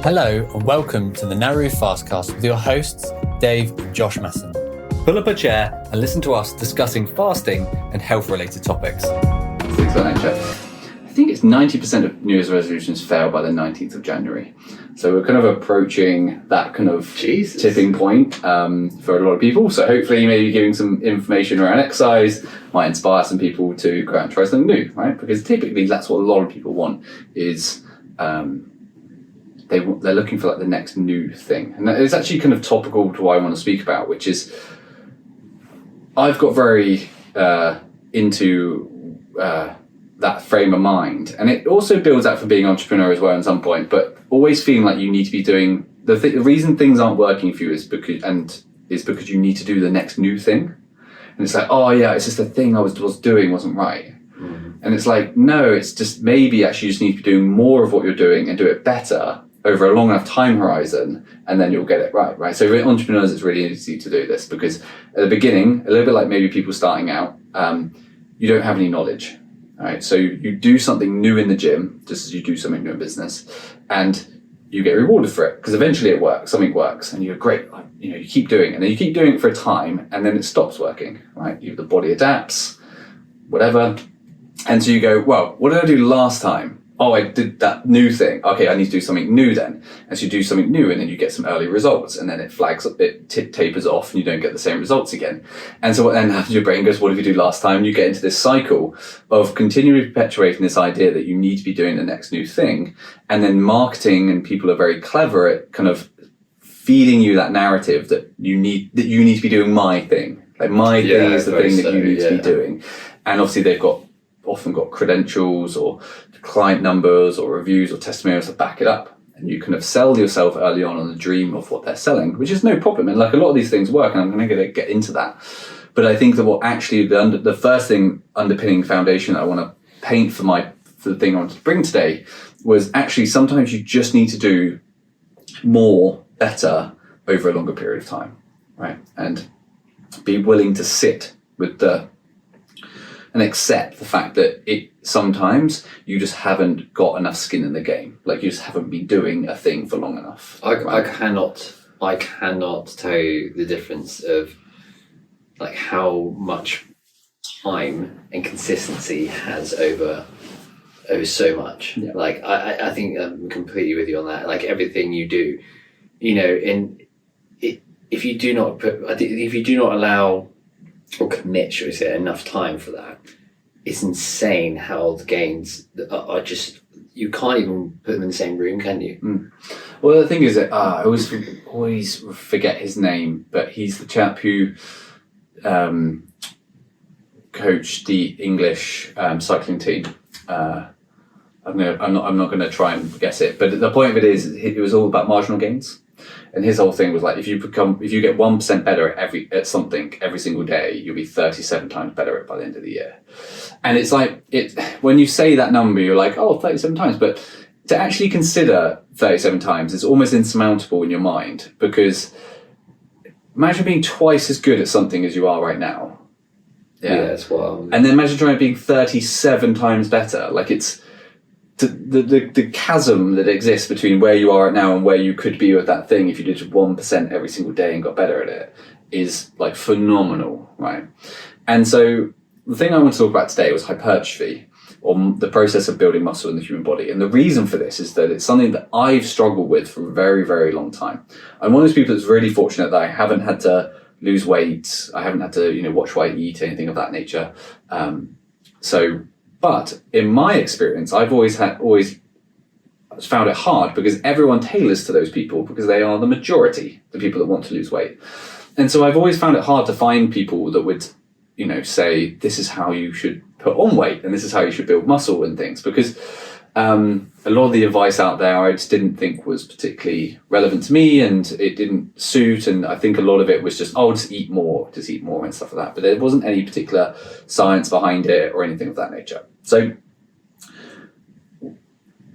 Hello and welcome to the Narrow Fastcast with your hosts, Dave and Josh Masson. Pull up a chair and listen to us discussing fasting and health-related topics. Things by nature. I think it's 90% of New Year's resolutions fail by the 19th of January. So we're kind of approaching that kind of tipping point for a lot of people. So hopefully maybe giving some information around exercise might inspire some people to go out and try something new, right? Because typically that's what a lot of people want is they're looking for like the next new thing. And it's actually kind of topical to what I want to speak about, which is I've got very into that frame of mind, and it also builds out for being an entrepreneur as well at some point, but always feeling like you need to be doing the reason things aren't working for you is because you need to do the next new thing. And it's like, oh yeah, it's just the thing I was doing wasn't right. And it's like, no, it's just maybe actually you just need to be doing more of what you're doing and do it better over a long enough time horizon, and then you'll get it right? So for entrepreneurs, it's really easy to do this because at the beginning, a little bit like maybe people starting out, you don't have any knowledge, right? So you do something new in the gym, just as you do something new in business, and you get rewarded for it because eventually it works, something works, and you're great, you keep doing it, and then you keep doing it for a time, and then it stops working, right? The body adapts, whatever. And so you go, well, what did I do last time? Oh, I did that new thing. Okay, I need to do something new then. And so you do something new and then you get some early results and then it flags up, it tapers off and you don't get the same results again. And so what then happens, your brain goes, what did you do last time? And you get into this cycle of continually perpetuating this idea that you need to be doing the next new thing. And then marketing and people are very clever at kind of feeding you that narrative that you need to be doing my thing. Like my thing is the thing that you need to be doing. And obviously they've often got credentials or client numbers or reviews or testimonials to back it up, and you kind of sell yourself early on the dream of what they're selling, which is no problem, and like a lot of these things work, and I'm going to get into that. But I think that what actually the first thing underpinning foundation that I want to paint for the thing I want to bring today was actually sometimes you just need to do more better over a longer period of time, right? And be willing to sit with and accept the fact that sometimes you just haven't got enough skin in the game. Like you just haven't been doing a thing for long enough. I cannot tell you the difference of like how much time and consistency has over so much. Yeah. Like I think I'm completely with you on that. Like everything you do, if you do not allow or commit, should we say, enough time for that, it's insane how the gains are just, you can't even put them in the same room, can you? Well, the thing is that I always forget his name, but he's the chap who coached the English cycling team. I'm not going to try and guess it, but the point of it is, it was all about marginal gains. And his whole thing was like, if you get 1% better at something every single day, you'll be 37 times better by the end of the year. And it's like, when you say that number, you're like, oh, 37 times. But to actually consider 37 times is almost insurmountable in your mind, because imagine being twice as good at something as you are right now. Yeah, that's wild. And then imagine trying to be 37 times better. Like it's, the chasm that exists between where you are now and where you could be with that thing if you did 1% every single day and got better at it is like phenomenal, right? And so the thing I want to talk about today was hypertrophy, or the process of building muscle in the human body. And the reason for this is that it's something that I've struggled with for a very, very long time. I'm one of those people that's really fortunate that I haven't had to lose weight. I haven't had to, watch what I eat, anything of that nature. But in my experience, I've always found it hard because everyone tailors to those people because they are the majority, the people that want to lose weight. And so I've always found it hard to find people that would, say this is how you should put on weight and this is how you should build muscle and things, because a lot of the advice out there I just didn't think was particularly relevant to me, and it didn't suit. And I think a lot of it was just, just eat more and stuff like that. But there wasn't any particular science behind it or anything of that nature. So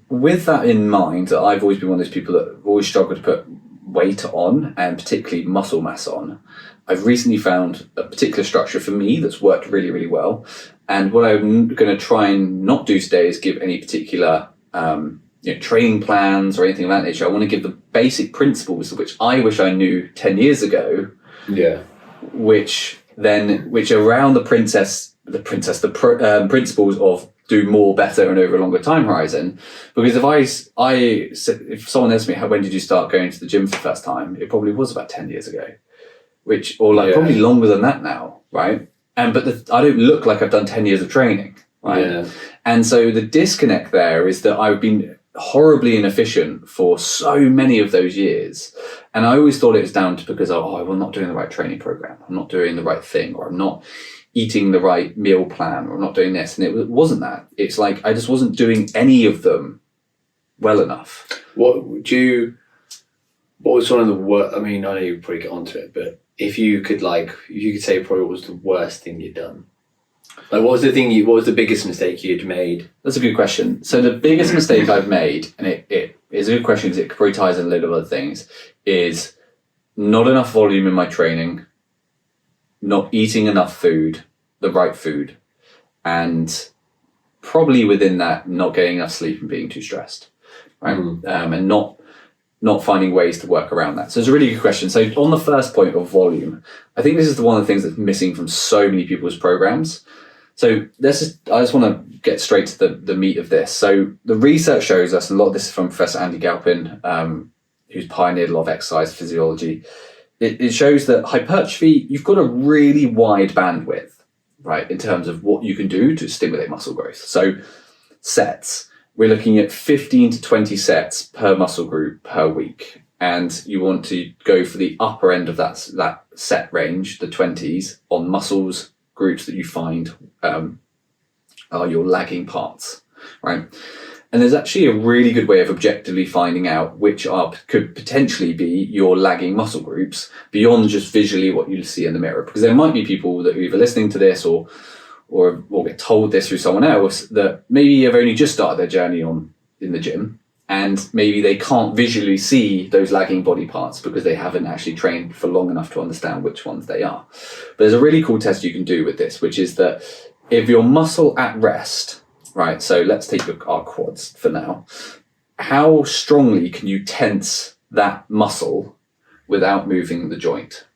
with that in mind, I've always been one of those people that have always struggled to put weight on, and particularly muscle mass on. I've recently found a particular structure for me that's worked really, really well. And what I'm going to try and not do today is give any particular training plans or anything of that nature. I want to give the basic principles, which I wish I knew 10 years ago. Yeah. Which around the principles of do more, better, and over a longer time horizon. Because if someone asked me, when did you start going to the gym for the first time? It probably was about 10 years ago, probably longer than that now, right? But I don't look like I've done 10 years of training, right? Yeah. And so the disconnect there is that I've been horribly inefficient for so many of those years. And I always thought it was down to because, I'm not doing the right training program. I'm not doing the right thing, or I'm not eating the right meal plan, or I'm not doing this. And it wasn't that. It's like, I just wasn't doing any of them well enough. What was one of the worst, I mean, I know you probably get onto it, but if you could say probably what was the worst thing you'd done? Like, what was the biggest mistake you'd made? That's a good question. So the biggest mistake I've made, and it is a good question because it probably ties in a load of other things, is not enough volume in my training, not eating enough food, the right food, and probably within that, not getting enough sleep and being too stressed, right? And not finding ways to work around that. So it's a really good question. So on the first point of volume, I think this is one of the things that's missing from so many people's programs. So I just want to get straight to the meat of this. So the research shows us, and a lot of this is from Professor Andy Galpin, who's pioneered a lot of exercise physiology. It shows that hypertrophy, you've got a really wide bandwidth, right, in terms of what you can do to stimulate muscle growth. So sets, we're looking at 15 to 20 sets per muscle group per week. And you want to go for the upper end of that set range, the 20s, on muscles groups that you find are your lagging parts, right? And there's actually a really good way of objectively finding out which could potentially be your lagging muscle groups beyond just visually what you see in the mirror. Because there might be people that are either listening to this or get told this through someone else that maybe have only just started their journey in the gym, and maybe they can't visually see those lagging body parts because they haven't actually trained for long enough to understand which ones they are. But there's a really cool test you can do with this, which is that if your muscle at rest, right, so let's take our quads for now, how strongly can you tense that muscle without moving the joint,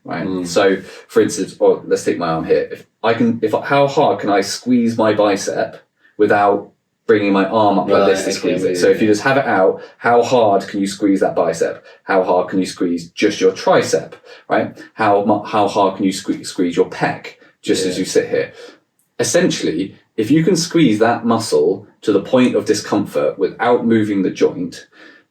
right? So for instance, or let's take my arm here. How hard can I squeeze my bicep without bringing my arm up like this to squeeze it? So if you just have it out, how hard can you squeeze that bicep? How hard can you squeeze just your tricep, right? How hard can you squeeze your pec just as you sit here? Essentially, if you can squeeze that muscle to the point of discomfort without moving the joint,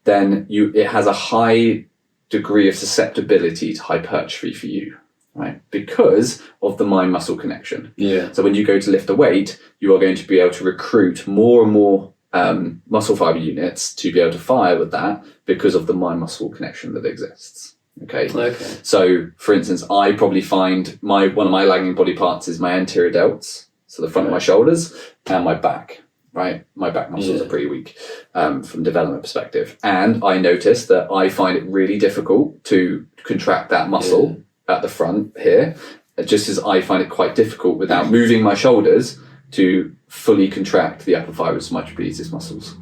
then it has a high degree of susceptibility to hypertrophy for you, right? Because of the mind-muscle connection. Yeah. So when you go to lift a weight, you are going to be able to recruit more and more muscle fiber units to be able to fire with that because of the mind-muscle connection that exists. Okay. So, for instance, I probably find one of my lagging body parts is my anterior delts, so the front of my shoulders, and my back. Right, my back muscles are pretty weak from development perspective, and I noticed that I find it really difficult to contract that muscle at the front here, just as I find it quite difficult without moving my shoulders to fully contract the upper fibers of my trapezius muscles.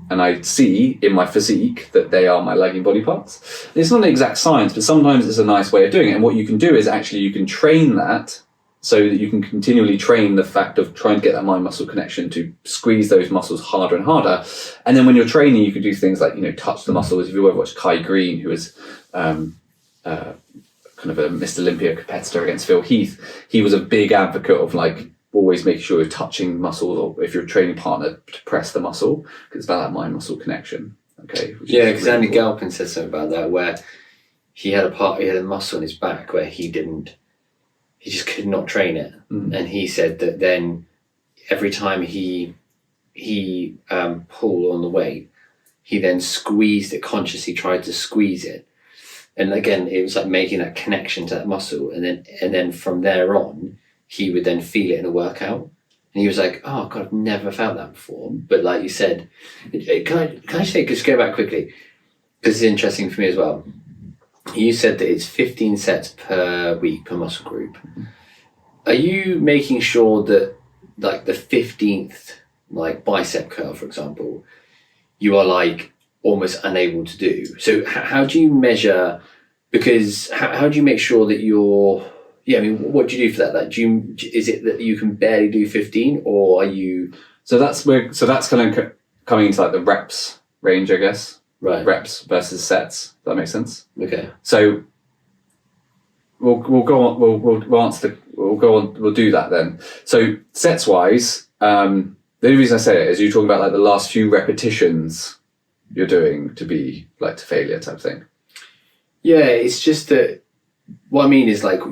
And I see in my physique that they are my lagging body parts. It's not an exact science, but sometimes it's a nice way of doing it. And what you can do is actually you can train that so that you can continually train the fact of trying to get that mind muscle connection to squeeze those muscles harder and harder. And then when you're training, you can do things like, touch the muscles. If you ever watched Kai Green, who was kind of a Mr. Olympia competitor against Phil Heath, he was a big advocate of always making sure you're touching muscles, or if you're a training partner, to press the muscle, because it's about that mind muscle connection. Okay. Yeah, because Andy Galpin said something about that, where he had a muscle in his back where he just could not train it. And he said that then every time he pulled on the weight, he then squeezed it consciously, tried to squeeze it. And again, it was like making that connection to that muscle. And then from there on, he would then feel it in a workout. And he was like, oh God, I've never felt that before. But like you said, can I just go back quickly? Because it's interesting for me as well. You said that it's 15 sets per week per muscle group. Are you making sure that the 15th bicep curl, for example, you are like almost unable to do. So how do you measure? Because how do you make sure that you're? Yeah, I mean, what do you do for that? Like, is it that you can barely do 15, or are you? So that's kind of coming into like the reps range, I guess. Right. Reps versus sets. Does that make sense? Okay. So we'll go on. We'll do that then. So sets wise, the only reason I say it is you're talking about like the last few repetitions you're doing to be like to failure type thing. Yeah, it's just that. What I mean is like,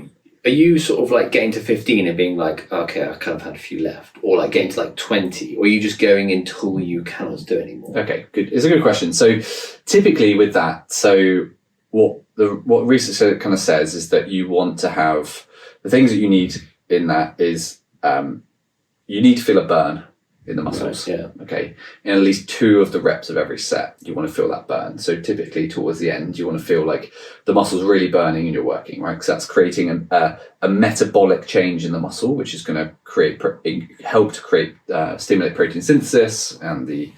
are you sort of like getting to 15 and being like, okay, I kind of had a few left, or like getting to like 20, or are you just going until you cannot do it anymore? Okay, good. It's a good question. So typically with that, so what research kind of says is that you want to have the things that you need in that is you need to feel a burn in the muscles. Right, yeah. Okay. In at least 2 of the reps of every set, you want to feel that burn. So typically towards the end, you want to feel like the muscle's really burning and you're working, right? Because that's creating a metabolic change in the muscle, which is going to help to stimulate protein synthesis and the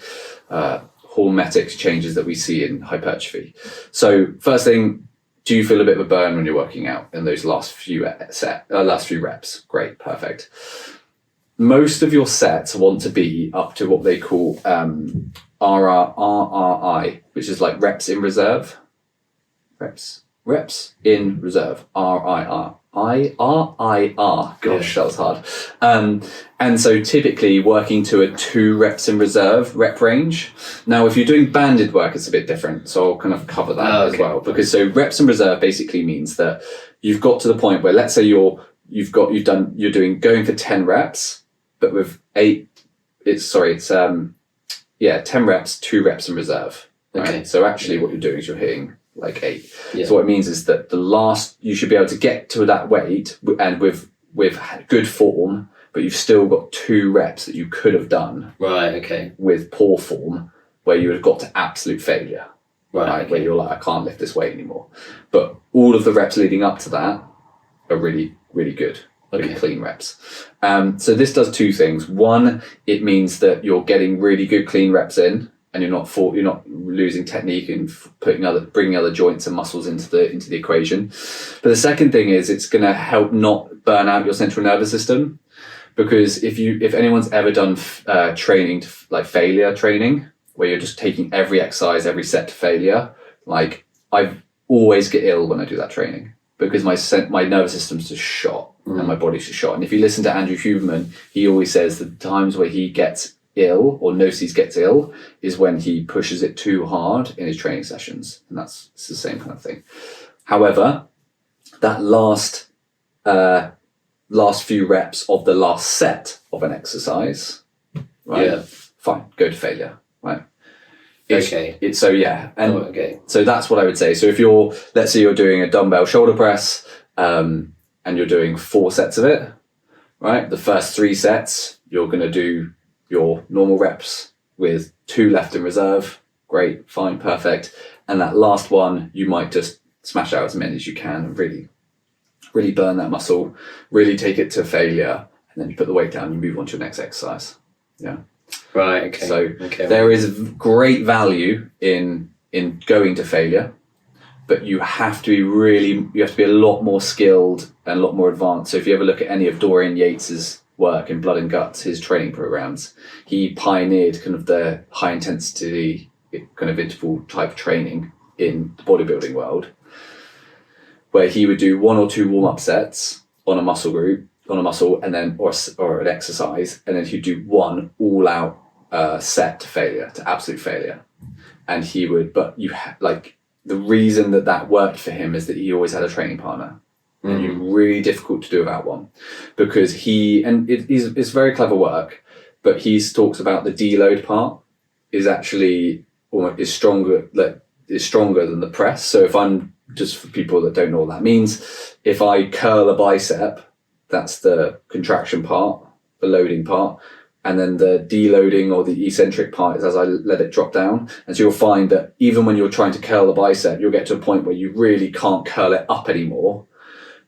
hormetic changes that we see in hypertrophy. So first thing, do you feel a bit of a burn when you're working out in those last few reps? Great, perfect. Most of your sets want to be up to what they call RRI, which is like reps in reserve. Reps in reserve. RIR. Gosh, that was hard. And so typically working to a 2 reps in reserve rep range. Now, if you're doing banded work, it's a bit different. So I'll kind of cover that as well. Because so reps in reserve basically means that you've got to the point where, let's say you're going for 10 reps, but with 10 reps, 2 reps in reserve. Right? Okay. So actually what you're doing is you're hitting like 8. Yeah. So what it means is that you should be able to get to that weight and with good form, but you've still got 2 reps that you could have done. Right, okay. With poor form, where you would have got to absolute failure. Right. Okay. Where you're like, I can't lift this weight anymore. But all of the reps leading up to that are really, really good. Really clean reps. So this does 2 things. One, it means that you're getting really good clean reps in, and you're not losing technique and bringing other joints and muscles into the equation. But the second thing is it's going to help not burn out your central nervous system, because if anyone's ever done training like failure training, where you're just taking every exercise, every set to failure, like I always get ill when I do that training. Because my nervous system's just shot and my body's just shot. And if you listen to Andrew Huberman, he always says the times where he gets ill or knows he gets ill is when he pushes it too hard in his training sessions. And it's the same kind of thing. However, that last few reps of the last set of an exercise, right? Yeah. Fine, go to failure, right? Okay. So that's what I would say. So if let's say you're doing a dumbbell shoulder press, and you're doing 4 sets of it, right? The first 3 sets, you're going to do your normal reps with 2 left in reserve. Great, fine, perfect. And that last one, you might just smash out as many as you can and really, really burn that muscle, really take it to failure, and then you put the weight down and you move on to your next exercise. Yeah. Right, okay. So there is great value in going to failure, but you have to be a lot more skilled and a lot more advanced. So if you ever look at any of Dorian Yates's work in Blood and Guts, his training programs, he pioneered kind of the high intensity kind of interval type training in the bodybuilding world, where he would do 1 or 2 warm-up sets on a muscle and then or an exercise, and then he'd do 1 all-out set to failure, to absolute failure. And he would, the reason that worked for him is that he always had a training partner. And it's really difficult to do without one, because it's very clever work, but he talks about the deload part is actually is stronger than the press. So if I'm, just for people that don't know what that means, if I curl a bicep, that's the contraction part, the loading part, and then the deloading or the eccentric part is as I let it drop down. And so you'll find that even when you're trying to curl the bicep, you'll get to a point where you really can't curl it up anymore.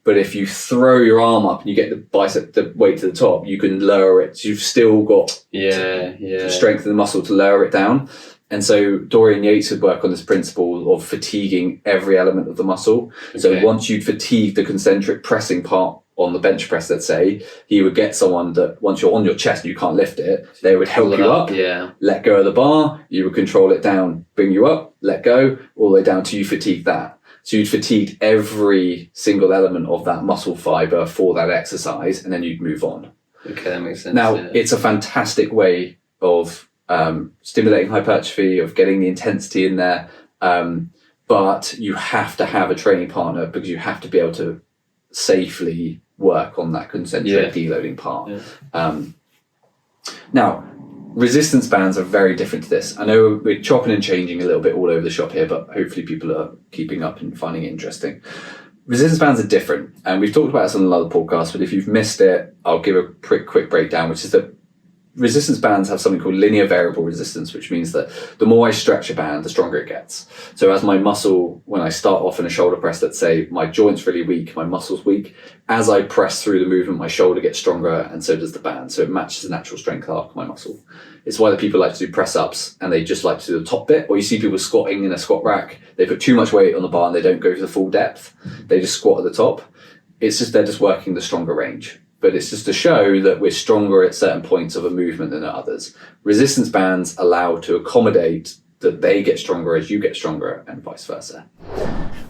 But if you throw your arm up and you get the weight to the top, you can lower it. So you've still got strength in the muscle to lower it down. And so Dorian Yates would work on this principle of fatiguing every element of the muscle. Okay. So once you'd fatigue the concentric pressing part on the bench press, let's say, he would get someone that once you're on your chest and you can't lift it, they would help you up, let go of the bar, you would control it down, bring you up, let go, all the way down till you fatigue that. So you'd fatigue every single element of that muscle fibre for that exercise, and then you'd move on. Okay, that makes sense. Now, it's a fantastic way of stimulating hypertrophy, of getting the intensity in there, but you have to have a training partner because you have to be able to safely work on that concentric deloading part. Now, resistance bands are very different to this. I know we're chopping and changing a little bit all over the shop here, but hopefully people are keeping up and finding it interesting. Resistance bands are different, and we've talked about this on another podcast, but if you've missed it, I'll give a quick breakdown, which is that resistance bands have something called linear variable resistance, which means that the more I stretch a band, the stronger it gets. So as my muscle, when I start off in a shoulder press, let's say my joint's really weak, my muscle's weak, as I press through the movement, my shoulder gets stronger, and so does the band. So it matches the natural strength arc of my muscle. It's why the people like to do press ups and they just like to do the top bit, or you see people squatting in a squat rack, they put too much weight on the bar and they don't go to the full depth. They just squat at the top. It's just, they're just working the stronger range. But it's just to show that we're stronger at certain points of a movement than at others. Resistance bands allow to accommodate that they get stronger as you get stronger, and vice versa.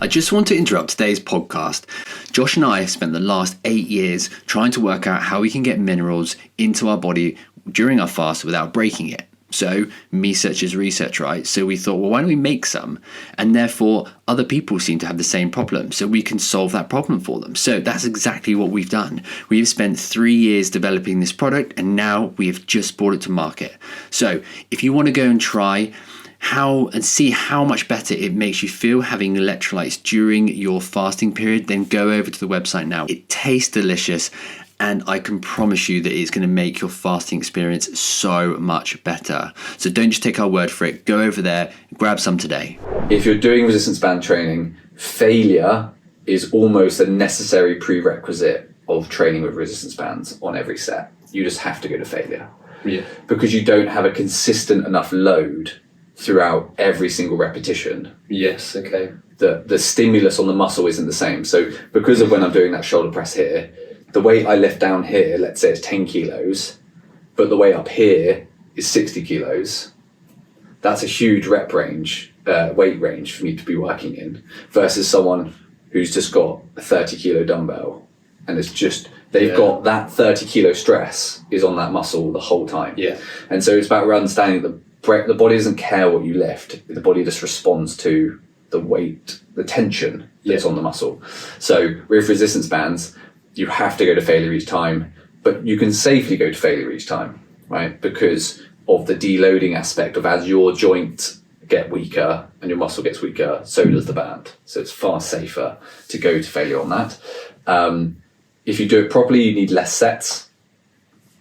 I just want to interrupt today's podcast. Josh and I have spent the last 8 years trying to work out how we can get minerals into our body during our fast without breaking it. So me such as research, right? So we thought, well, why don't we make some? And therefore other people seem to have the same problem. So we can solve that problem for them. So that's exactly what we've done. We've spent 3 years developing this product, and now we have just brought it to market. So if you want to go and try and see how much better it makes you feel having electrolytes during your fasting period, then go over to the website now. It tastes delicious, and I can promise you that it's going to make your fasting experience so much better. So don't just take our word for it. Go over there, grab some today. If you're doing resistance band training, failure is almost a necessary prerequisite of training with resistance bands on every set. You just have to go to failure. Yeah. Because you don't have a consistent enough load throughout every single repetition. Yes, okay. The stimulus on the muscle isn't the same. So because of when I'm doing that shoulder press here, the weight I lift down here, let's say it's 10 kilos, but the weight up here is 60 kilos. That's a huge rep range, weight range for me to be working in, versus someone who's just got a 30 kilo dumbbell, and it's just, they've got that 30 kilo stress is on that muscle the whole time. Yeah. And so it's about understanding that the body doesn't care what you lift, the body just responds to the weight, the tension that's on the muscle. So with resistance bands, you have to go to failure each time, but you can safely go to failure each time, right? Because of the deloading aspect of as your joint get weaker and your muscle gets weaker, so does the band. So it's far safer to go to failure on that. If you do it properly, you need less sets,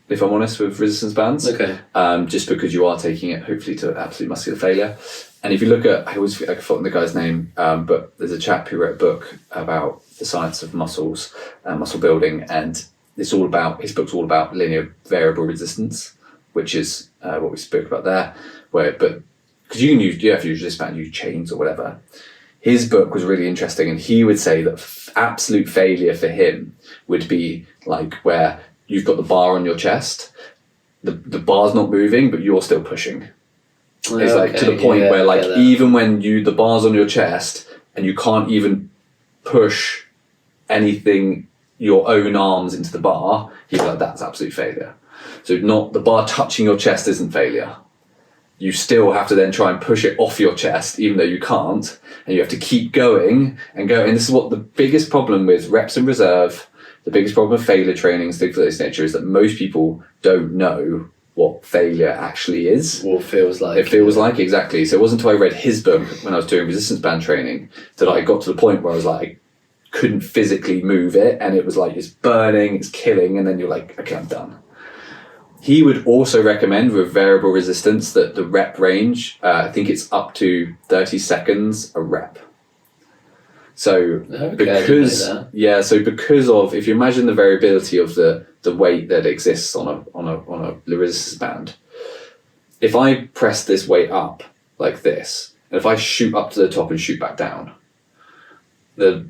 if I'm honest, with resistance bands. Okay. Just because you are taking it hopefully to absolute muscular failure. And if you look at, I can forget the guy's name, but there's a chap who wrote a book about the science of muscles and muscle building, and his book's all about linear variable resistance, which is what we spoke about there. But because you have to use resistance band, use chains or whatever. His book was really interesting, and he would say that absolute failure for him would be like where you've got the bar on your chest, the bar's not moving, but you're still pushing. It's like to the point where like even when the bar's on your chest and you can't even push anything, your own arms into the bar, he's like, that's absolute failure. So not the bar touching your chest isn't failure. You still have to then try and push it off your chest, even though you can't, and you have to keep going and go. And this is what the biggest problem with reps in reserve, the biggest problem with failure training, things of this nature, is that most people don't know what failure actually is. Or feels like. It feels like, exactly. So it wasn't until I read his book when I was doing resistance band training that I got to the point where I was like, I couldn't physically move it, and it was like, it's burning, it's killing, and then you're like, okay, I'm done. He would also recommend with variable resistance that the rep range, I think it's up to 30 seconds a rep. So because of, if you imagine the variability of the weight that exists on a resistance band, if I press this weight up, like this, and if I shoot up to the top and shoot back down, the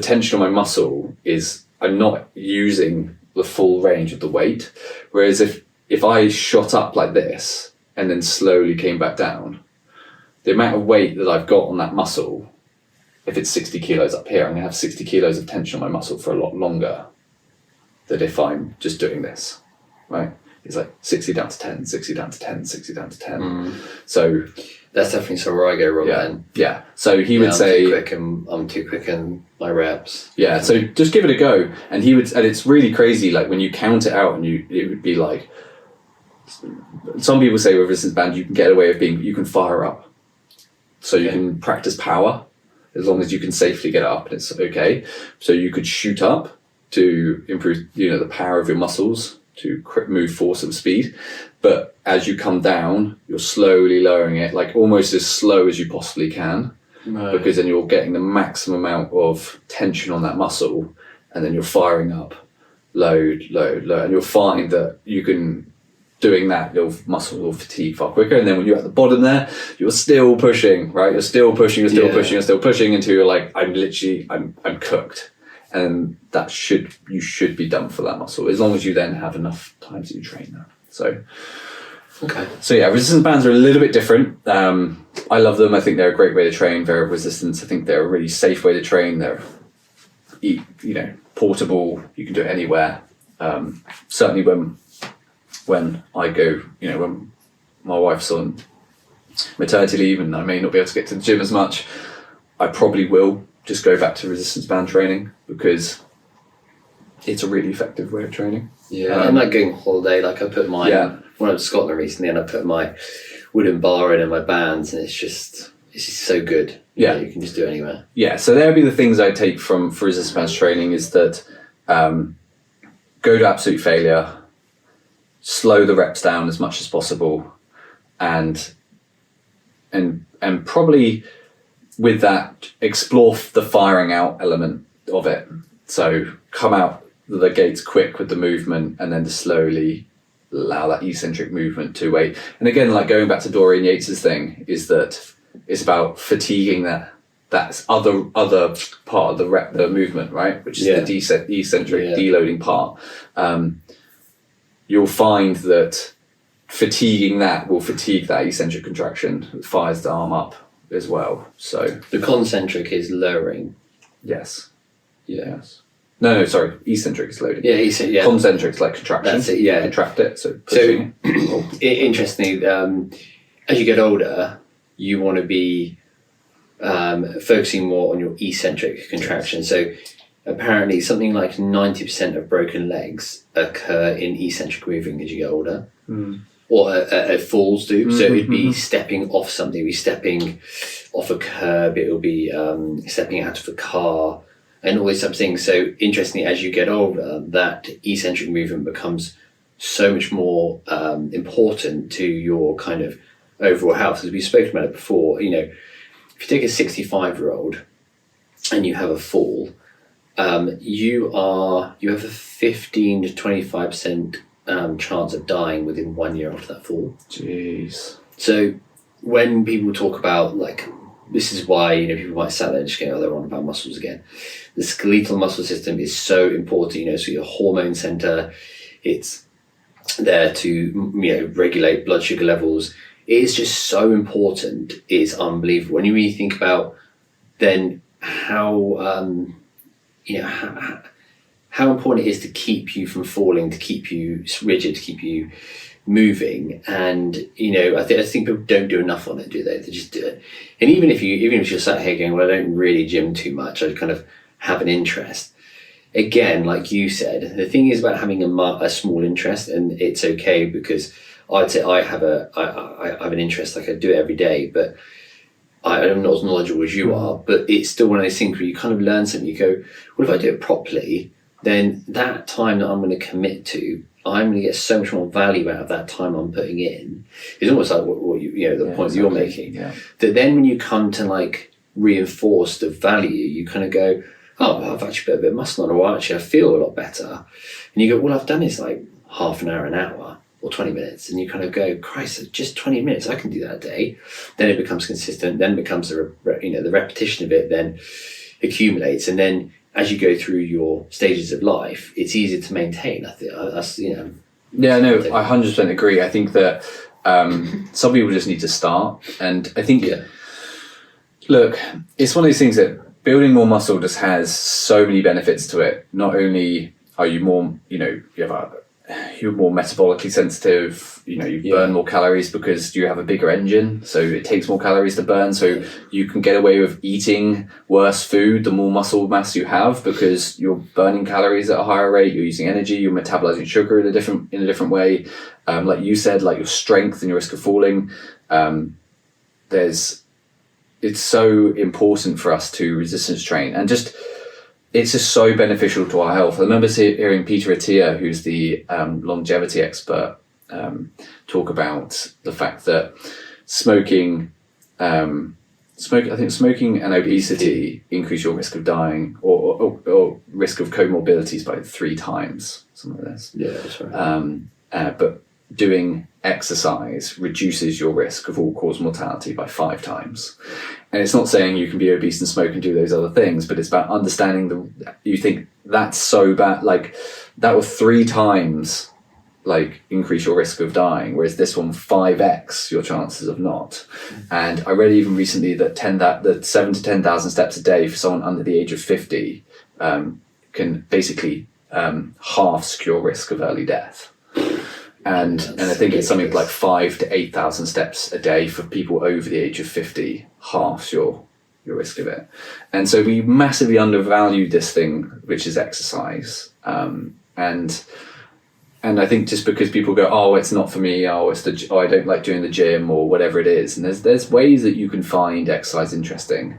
tension on my muscle is, I'm not using the full range of the weight. Whereas if I shot up like this and then slowly came back down, the amount of weight that I've got on that muscle, if it's 60 kilos up here, I'm going to have 60 kilos of tension on my muscle for a lot longer than if I'm just doing this, right? It's like 60 down to 10, 60 down to 10, 60 down to 10. So that's definitely somewhere where I go wrong then. Yeah. So he would say, I'm too quick in my reps. Yeah. So just give it a go. And it's really crazy. Like when you count it out, and it would be like, some people say with resistance band, you can get away with you can fire up. So you can practice power as long as you can safely get it up and it's okay. So you could shoot up to improve, the power of your muscles, to move force and speed. But as you come down, you're slowly lowering it, like almost as slow as you possibly can, because then you're getting the maximum amount of tension on that muscle, and then you're firing up, load, and you'll find that you can, doing that, your muscle will fatigue far quicker. And then when you're at the bottom there, you're still pushing, right? You're still pushing until you're like, I'm cooked. And you should be done for that muscle, as long as you then have enough time to train that. So yeah, resistance bands are a little bit different. I love them. I think they're a great way to train variable resistance. I think they're a really safe way to train. They're, portable. You can do it anywhere. Certainly when I go, when my wife's on maternity leave and I may not be able to get to the gym as much, I probably will just go back to resistance band training, because it's a really effective way of training. Yeah, I'm like going on holiday, like I put my, when I was in Scotland recently, and I put my wooden bar in and my bands, and it's just so good. Yeah. You can just do it anywhere. Yeah, so there'll be the things I take for resistance bands training is that go to absolute failure, slow the reps down as much as possible, and probably with that, explore the firing out element of it. So come out the gates quick with the movement, and then to slowly allow that eccentric movement to wait. And again, like going back to Dorian Yates's thing, is that it's about fatiguing that's other part of the movement, right? Which is the eccentric deloading part. You'll find that fatiguing that will fatigue that eccentric contraction. It fires the arm up as well. So the concentric is lowering. Yes. Yeah. Yes. No, sorry. Eccentric is loading. Yeah, Concentric is like contraction. That's it. Yeah. Contract it. So interestingly, as you get older, you want to be focusing more on your eccentric contraction. So apparently, something like 90% of broken legs occur in eccentric moving as you get older. Or falls do. So it'd be stepping off something, it'd be stepping off a curb, it'll be stepping out of a car, and all these types of things. So interestingly, as you get older, that eccentric movement becomes so much more important to your kind of overall health. As we've spoken about it before, if you take a 65-year-old and you have a fall, you have a 15 to 25% chance of dying within 1 year after that fall. Jeez. So when people talk about, like, this is why people might sat there and just go, they're on about muscles again. The skeletal muscle system is so important. So your hormone center, it's there to regulate blood sugar levels. It is just so important. It's unbelievable when you really think about then how how important it is to keep you from falling, to keep you rigid, to keep you moving. And I think people don't do enough on it, do they? They just do it. And even if you're sat here going, well, I don't really gym too much, I kind of have an interest. Again, like you said, the thing is about having a small interest, and it's okay, because I'd say I have an interest, like I do it every day, but I'm not as knowledgeable as you are, but it's still one of those things where you kind of learn something. You go, well, if I do it properly, then that time that I'm going to commit to, I'm going to get so much more value out of that time I'm putting in. It's almost like what the point you're making. Yeah. That then when you come to like reinforce the value, you kind of go, oh, I've actually put a bit of muscle on, or actually I feel a lot better. And you go, well, I've done this like half an hour, or 20 minutes, and you kind of go, Christ, just 20 minutes, I can do that a day. Then it becomes consistent, then it becomes the repetition of it then accumulates, and then as you go through your stages of life, it's easier to maintain. I think that's, Yeah, no, I 100% agree. I think that some people just need to start, and I think look, it's one of these things that building more muscle just has so many benefits to it. Not only are you more, you're more metabolically sensitive, you burn more calories because you have a bigger engine, so it takes more calories to burn, so you can get away with eating worse food the more muscle mass you have, because you're burning calories at a higher rate, you're using energy, you're metabolizing sugar in a different way. Like you said, like your strength and your risk of falling, it's so important for us to resistance train, and it's just so beneficial to our health. I remember hearing Peter Attia, who's the longevity expert, talk about the fact that smoking and obesity increase your risk of dying or risk of comorbidities by 3 times, something like this. Yeah, that's right. But doing exercise reduces your risk of all-cause mortality by 5 times. And it's not saying you can be obese and smoke and do those other things, but it's about understanding you think that's so bad, like that will 3 times like increase your risk of dying, whereas this one 5x your chances of not. And I read even recently that 7 to 10,000 steps a day for someone under the age of 50 can basically halve your risk of early death. And I think it's something like 5 to 8,000 steps a day for people over the age of 50 halves your risk of it. And so we massively undervalue this thing, which is exercise. And I think just because people go, oh, it's not for me, I don't like doing the gym or whatever it is. And there's ways that you can find exercise interesting.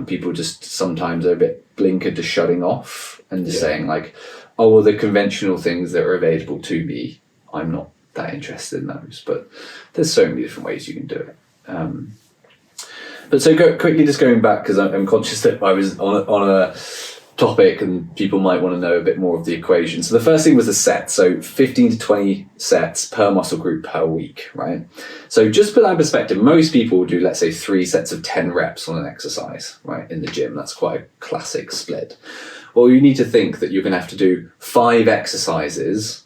People just sometimes are a bit blinkered to shutting off and just saying like, oh, well, the conventional things that are available to me, I'm not that interested in those. But there's so many different ways you can do it. But so quickly just going back, because I'm conscious that I was on a topic and people might want to know a bit more of the equation. So the first thing was the set. So 15 to 20 sets per muscle group per week, right? So just put that in perspective, most people do, let's say, 3 sets of 10 reps on an exercise, right, in the gym. That's quite a classic split. Well, you need to think that you're going to have to do 5 exercises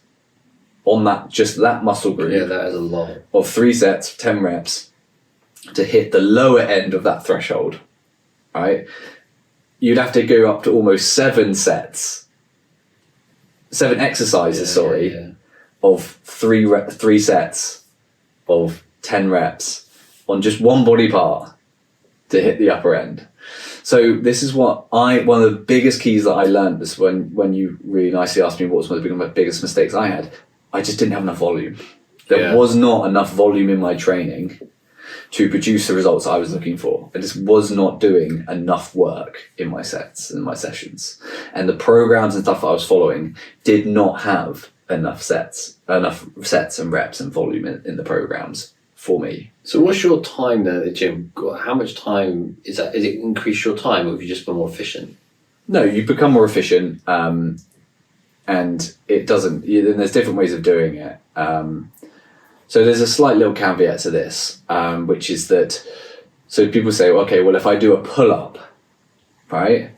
on that muscle group. Yeah, that is a lot. Of 3 sets, 10 reps to hit the lower end of that threshold, right? You'd have to go up to almost 7 exercises, of 3 sets of 10 reps on just one body part to hit the upper end. So this is one of the biggest keys that I learned was when you really nicely asked me what was one of the biggest mistakes I had. I just didn't have enough volume. There was not enough volume in my training to produce the results I was looking for. I just was not doing enough work in my sets and my sessions. And the programs and stuff that I was following did not have enough sets and reps and volume in the programs for me. So what's your time then at the gym? How much time is that? Is it increase your time, or have you just been more efficient? No, you become more efficient, and it doesn't. And there's different ways of doing it. So there's a slight little caveat to this, which is that, so people say, okay, well, if I do a pull-up, right,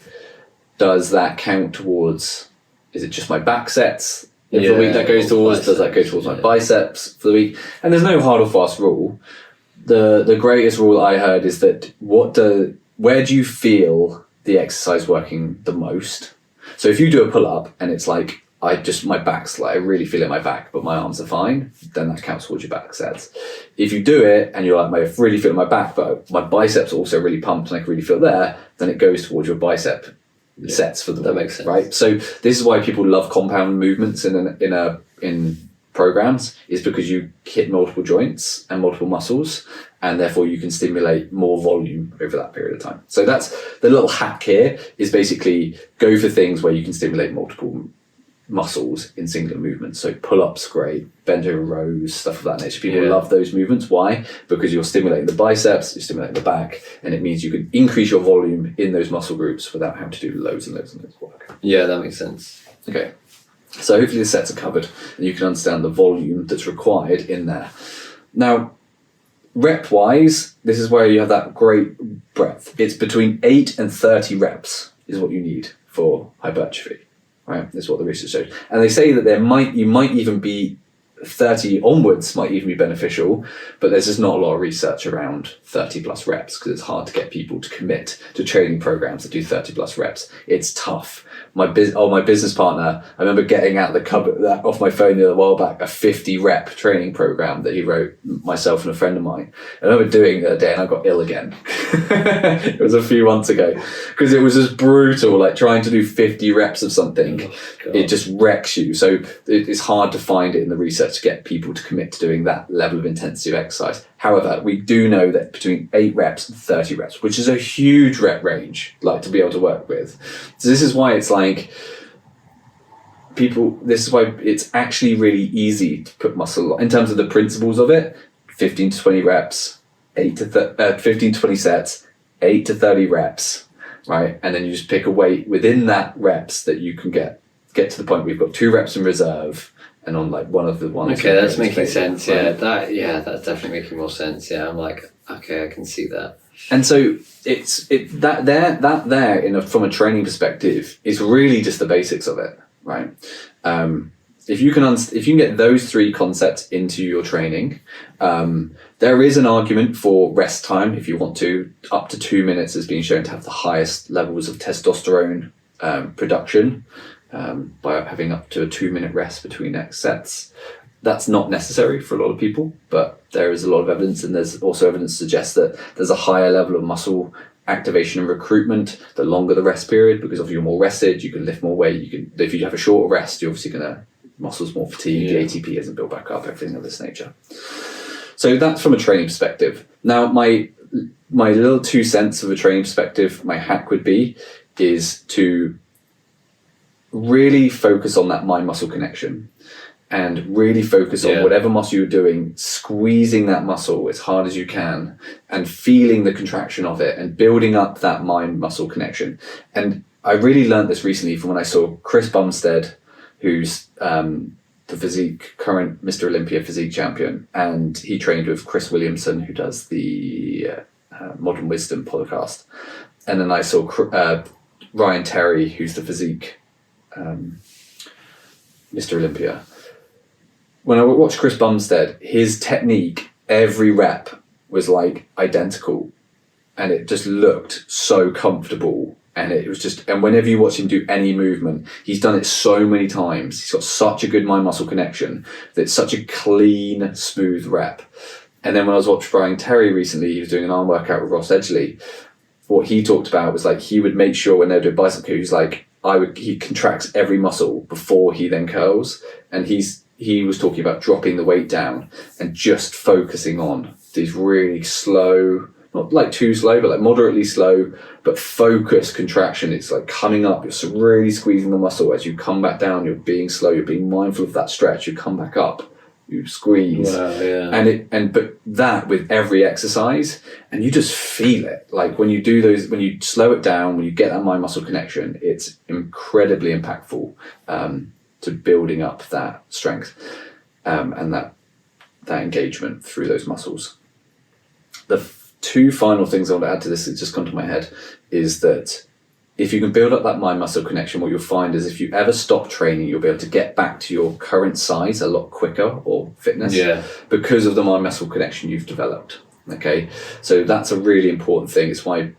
does that count towards, is it just my back sets for the week that goes towards, does that go towards my biceps for the week? And there's no hard or fast rule. The greatest rule I heard is that where do you feel the exercise working the most? So if you do a pull-up and it's like, my back's like, I really feel it in my back, but my arms are fine, then that counts towards your back sets. If you do it and you're like, I really feel it in my back, but my biceps are also really pumped and I can really feel there, then it goes towards your bicep sets for the week. That makes sense. Right? So this is why people love compound movements in programs, is because you hit multiple joints and multiple muscles, and therefore you can stimulate more volume over that period of time. So that's the little hack here, is basically go for things where you can stimulate multiple muscles in singular movements. So pull-ups, great, bend over rows, stuff of that nature. People love those movements. Why? Because you're stimulating the biceps, you're stimulating the back, and it means you can increase your volume in those muscle groups without having to do loads and loads and loads of work. Yeah, that makes sense. Okay. So hopefully the sets are covered and you can understand the volume that's required in there. Now, rep-wise, this is where you have that great breadth. It's between 8 and 30 reps is what you need for hypertrophy, right? That's what the research shows. And they say that you might even be 30 onwards might even be beneficial, but there's just not a lot of research around 30 plus reps because it's hard to get people to commit to training programs that do 30 plus reps. It's tough. My business partner, I remember getting out the cupboard that off my phone a while back, a 50 rep training program that he wrote, myself and a friend of mine. And I remember doing it the other day and I got ill again. It was a few months ago because it was just brutal, like trying to do 50 reps of something. It just wrecks you. So it's hard to find it in the research to get people to commit to doing that level of intensity of exercise. However, we do know that between 8 reps and 30 reps, which is a huge rep range, like to be able to work with. So this is why it's like this is why it's actually really easy to put muscle in terms of the principles of it. 15 to 20 reps, 15 to 20 sets, 8 to 30 reps, right? And then you just pick a weight within that reps that you can get to the point where you've got 2 reps in reserve. And on like one of the ones. Okay, that's making sense. Right? That's definitely making more sense. Yeah, I'm like, okay, I can see that. And so from a training perspective is really just the basics of it, right? If you can get those 3 concepts into your training, there is an argument for rest time if you want to. Up to 2 minutes has been shown to have the highest levels of testosterone production. By having up to a 2-minute rest between next sets. That's not necessary for a lot of people, but there is a lot of evidence, and there's also evidence to suggest that there's a higher level of muscle activation and recruitment the longer the rest period, because if you're more rested, you can lift more weight. If you have a shorter rest, you're obviously muscles more fatigued, the ATP hasn't built back up, everything of this nature. So that's from a training perspective. Now, my little 2 cents of a training perspective, my hack would be, is to really focus on that mind-muscle connection and really focus on whatever muscle you're doing, squeezing that muscle as hard as you can and feeling the contraction of it and building up that mind-muscle connection. And I really learned this recently from when I saw Chris Bumstead, who's the current Mr. Olympia physique champion, and he trained with Chris Williamson, who does the Modern Wisdom podcast. And then I saw Ryan Terry, who's the physique Mr. Olympia. When I watched Chris Bumstead, his technique, every rep was like identical, and it just looked so comfortable. And it was just, and whenever you watch him do any movement, he's done it so many times. He's got such a good mind-muscle connection that it's such a clean, smooth rep. And then when I was watching Ryan Terry recently, he was doing an arm workout with Ross Edgley. What he talked about was like he would make sure when they were doing bicep curls, like he contracts every muscle before he then curls, and he was talking about dropping the weight down and just focusing on these really slow, not like too slow, but like moderately slow, but focused contraction. It's like coming up, you're really squeezing the muscle. As you come back down, you're being slow, you're being mindful of that stretch, you come back up, you squeeze. Wow, yeah. But that with every exercise, and you just feel it. Like when you do those, when you slow it down, when you get that mind muscle connection, it's incredibly impactful to building up that strength and that engagement through those muscles. The 2 final things I want to add to this that just come to my head is that if you can build up that mind-muscle connection, what you'll find is if you ever stop training, you'll be able to get back to your current size a lot quicker or fitness because of the mind-muscle connection you've developed. Okay, so that's a really important thing. It's why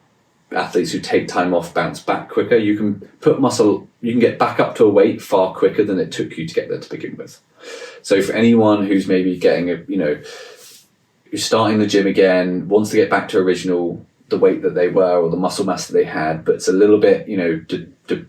athletes who take time off bounce back quicker. You can get back up to a weight far quicker than it took you to get there to begin with. So for anyone who's maybe who's starting the gym again, wants to get back to the weight that they were or the muscle mass that they had, but it's a little bit, to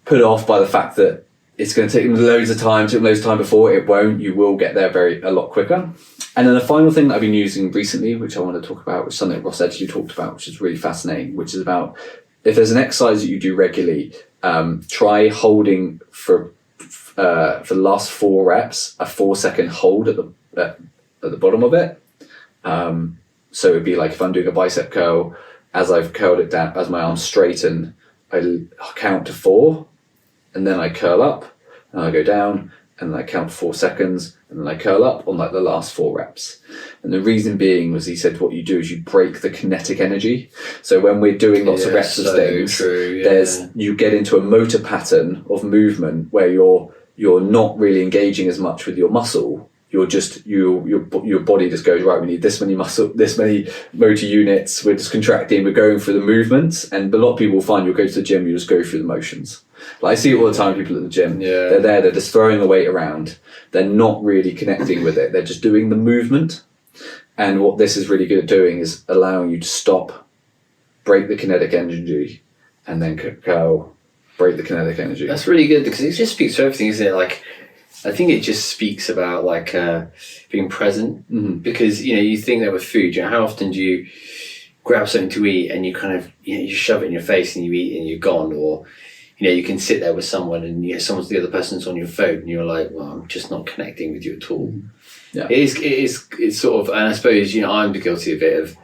put off by the fact that it's going to take them loads of time, took them loads of time before, it won't. You will get there a lot quicker. And then the final thing that I've been using recently, which I want to talk about, which is something Ross Edgley talked about, which is really fascinating, which is about if there's an exercise that you do regularly, try holding for the last 4 reps, a 4-second hold at the bottom of it. So it'd be like if I'm doing a bicep curl, as I've curled it down, as my arms straighten, I count to 4 and then I curl up. and I go down, and I count 4 seconds, and then I curl up on like the last 4 reps. And the reason being was he said what you do is you break the kinetic energy. So when we're doing lots of reps of things, you get into a motor pattern of movement where you're not really engaging as much with your muscle. You're just your body just goes, right, we need this many muscle, this many motor units, we're just contracting, we're going through the movements. And a lot of people will find you'll go to the gym, you just go through the motions. Like I see it all the time, people at the gym, they're there, they're just throwing the weight around, they're not really connecting with it, they're just doing the movement. And what this is really good at doing is allowing you to stop, break the kinetic energy, and then go break the kinetic energy. That's really good, because it just speaks to everything, isn't it? Like, I think it just speaks about like being present, because you think that with food, how often do you grab something to eat and you kind of you shove it in your face and you eat and you're gone, or you can sit there with someone and the other person's on your phone and you're like, well, I'm just not connecting with you at all. Yeah, it's sort of, and I suppose I'm guilty of it, of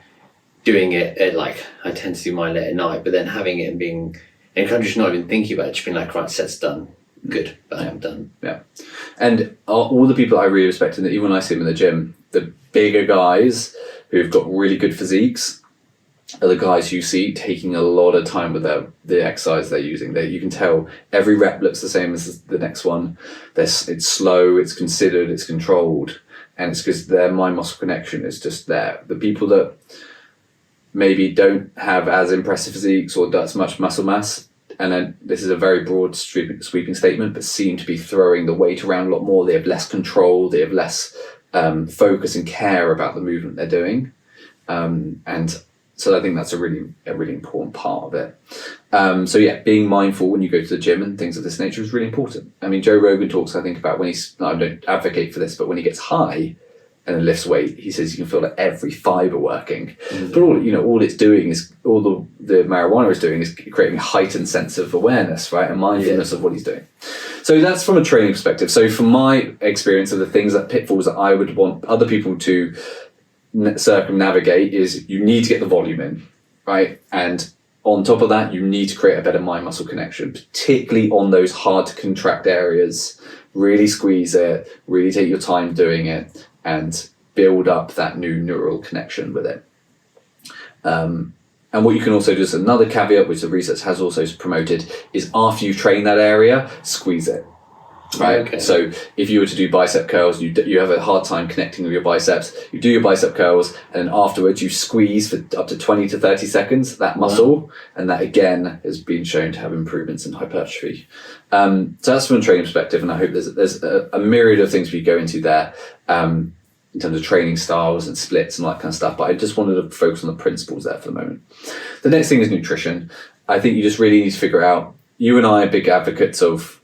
doing it at like, I tend to do mine late at night, but then having it and being, and kind of just not even thinking about it, just being like, right, set's done. Good, but I'm done. Yeah, and all the people I really respect, and even when I see them in the gym, the bigger guys who've got really good physiques are the guys you see taking a lot of time with the exercise they're using. You can tell every rep looks the same as the next one. It's slow, it's considered, it's controlled, and it's because their mind-muscle connection is just there. The people that maybe don't have as impressive physiques or as much muscle mass, and then this is a very broad sweeping statement, but seem to be throwing the weight around a lot more. They have less control, they have less focus and care about the movement they're doing. And so I think that's a really important part of it. So yeah, being mindful when you go to the gym and things of this nature is really important. I mean, Joe Rogan talks, I think, about when I don't advocate for this, but when he gets high and then lifts weight, he says you can feel like every fibre working. But all it's doing is, all the marijuana is doing is creating a heightened sense of awareness, right, and mindfulness of what he's doing. So that's from a training perspective. So from my experience of the pitfalls that I would want other people to circumnavigate is you need to get the volume in, right? And on top of that, you need to create a better mind-muscle connection, particularly on those hard to contract areas. Really squeeze it, really take your time doing it, and build up that new neural connection with it. And what you can also do, is another caveat, which the research has also promoted, is after you train that area, squeeze it. Right. Okay. So if you were to do bicep curls, you have a hard time connecting with your biceps. You do your bicep curls, and then afterwards you squeeze for up to 20 to 30 seconds that muscle, and that again has been shown to have improvements in hypertrophy. So that's from a training perspective, and I hope there's a myriad of things we go into there in terms of training styles and splits and all that kind of stuff. But I just wanted to focus on the principles there for the moment. The next thing is nutrition. I think you just really need to figure out. You and I are big advocates of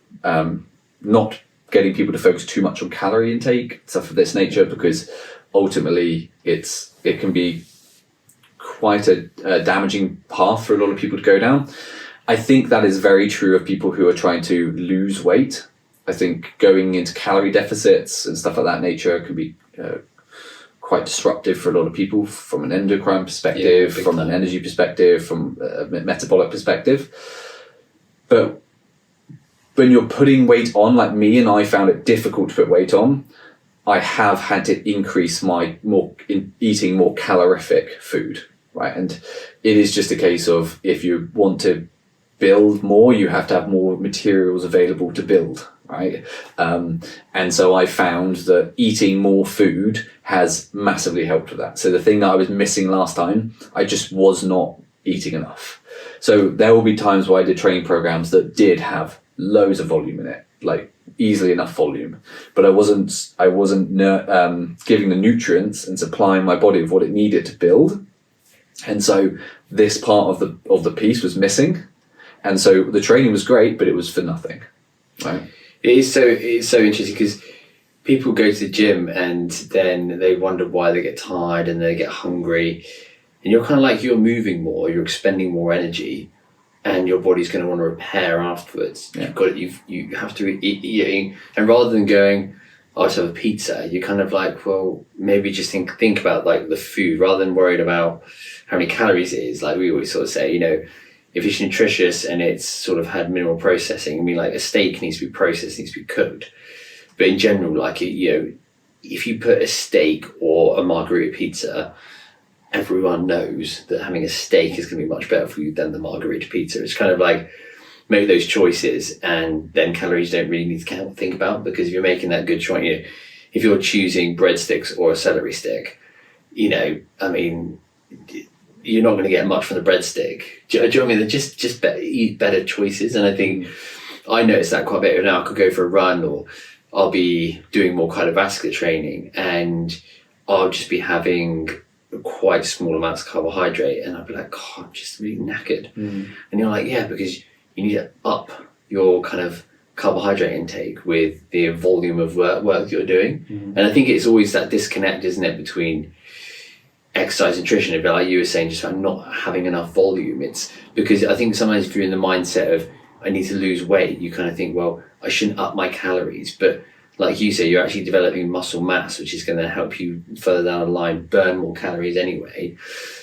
not getting people to focus too much on calorie intake, stuff of this nature, because ultimately it can be quite a damaging path for a lot of people to go down. I think that is very true of people who are trying to lose weight. I think going into calorie deficits and stuff of that nature can be quite disruptive for a lot of people from an endocrine perspective, from an energy perspective, from a metabolic perspective. But when you're putting weight on, like me, and I found it difficult to put weight on, I have had to increase eating more calorific food, right? And it is just a case of, if you want to build more, you have to have more materials available to build, right? And so I found that eating more food has massively helped with that. So the thing that I was missing last time, I just was not eating enough. So there will be times where I did training programs that did have loads of volume in it, like easily enough volume, but I wasn't giving the nutrients and supplying my body with what it needed to build, and so this part of the piece was missing, and so the training was great, but it was for nothing, right? It's so interesting, because people go to the gym and then they wonder why they get tired and they get hungry, and you're kind of like, you're moving more, you're expending more energy, and your body's going to want to repair afterwards. Yeah. You have to eat, and rather than going, oh, I just have a pizza, you're kind of like, well, maybe just think about like the food, rather than worried about how many calories it is. Like we always sort of say, if it's nutritious and it's sort of had minimal processing, I mean, like a steak needs to be processed, needs to be cooked. But in general, like, if you put a steak or a margherita pizza, everyone knows that having a steak is going to be much better for you than the margherita pizza. It's kind of like, make those choices, and then calories don't really need to think about, because if you're making that good choice, if you're choosing breadsticks or a celery stick, I mean, you're not going to get much from the breadstick. Do you know what I mean? They're just eat better choices. And I think I noticed that quite a bit. Now I could go for a run, or I'll be doing more cardiovascular training, and I'll just be having quite small amounts of carbohydrate, and I'll be like, God, I'm just really knackered. And you're like, yeah, because you need to up your kind of carbohydrate intake with the volume of work you're doing. And I think it's always that disconnect, isn't it, between exercise and nutrition, a bit like you were saying, just about not having enough volume. It's because I think sometimes if you're in the mindset of I need to lose weight, you kind of think, well, I shouldn't up my calories. But like you say, you're actually developing muscle mass, which is going to help you further down the line burn more calories anyway,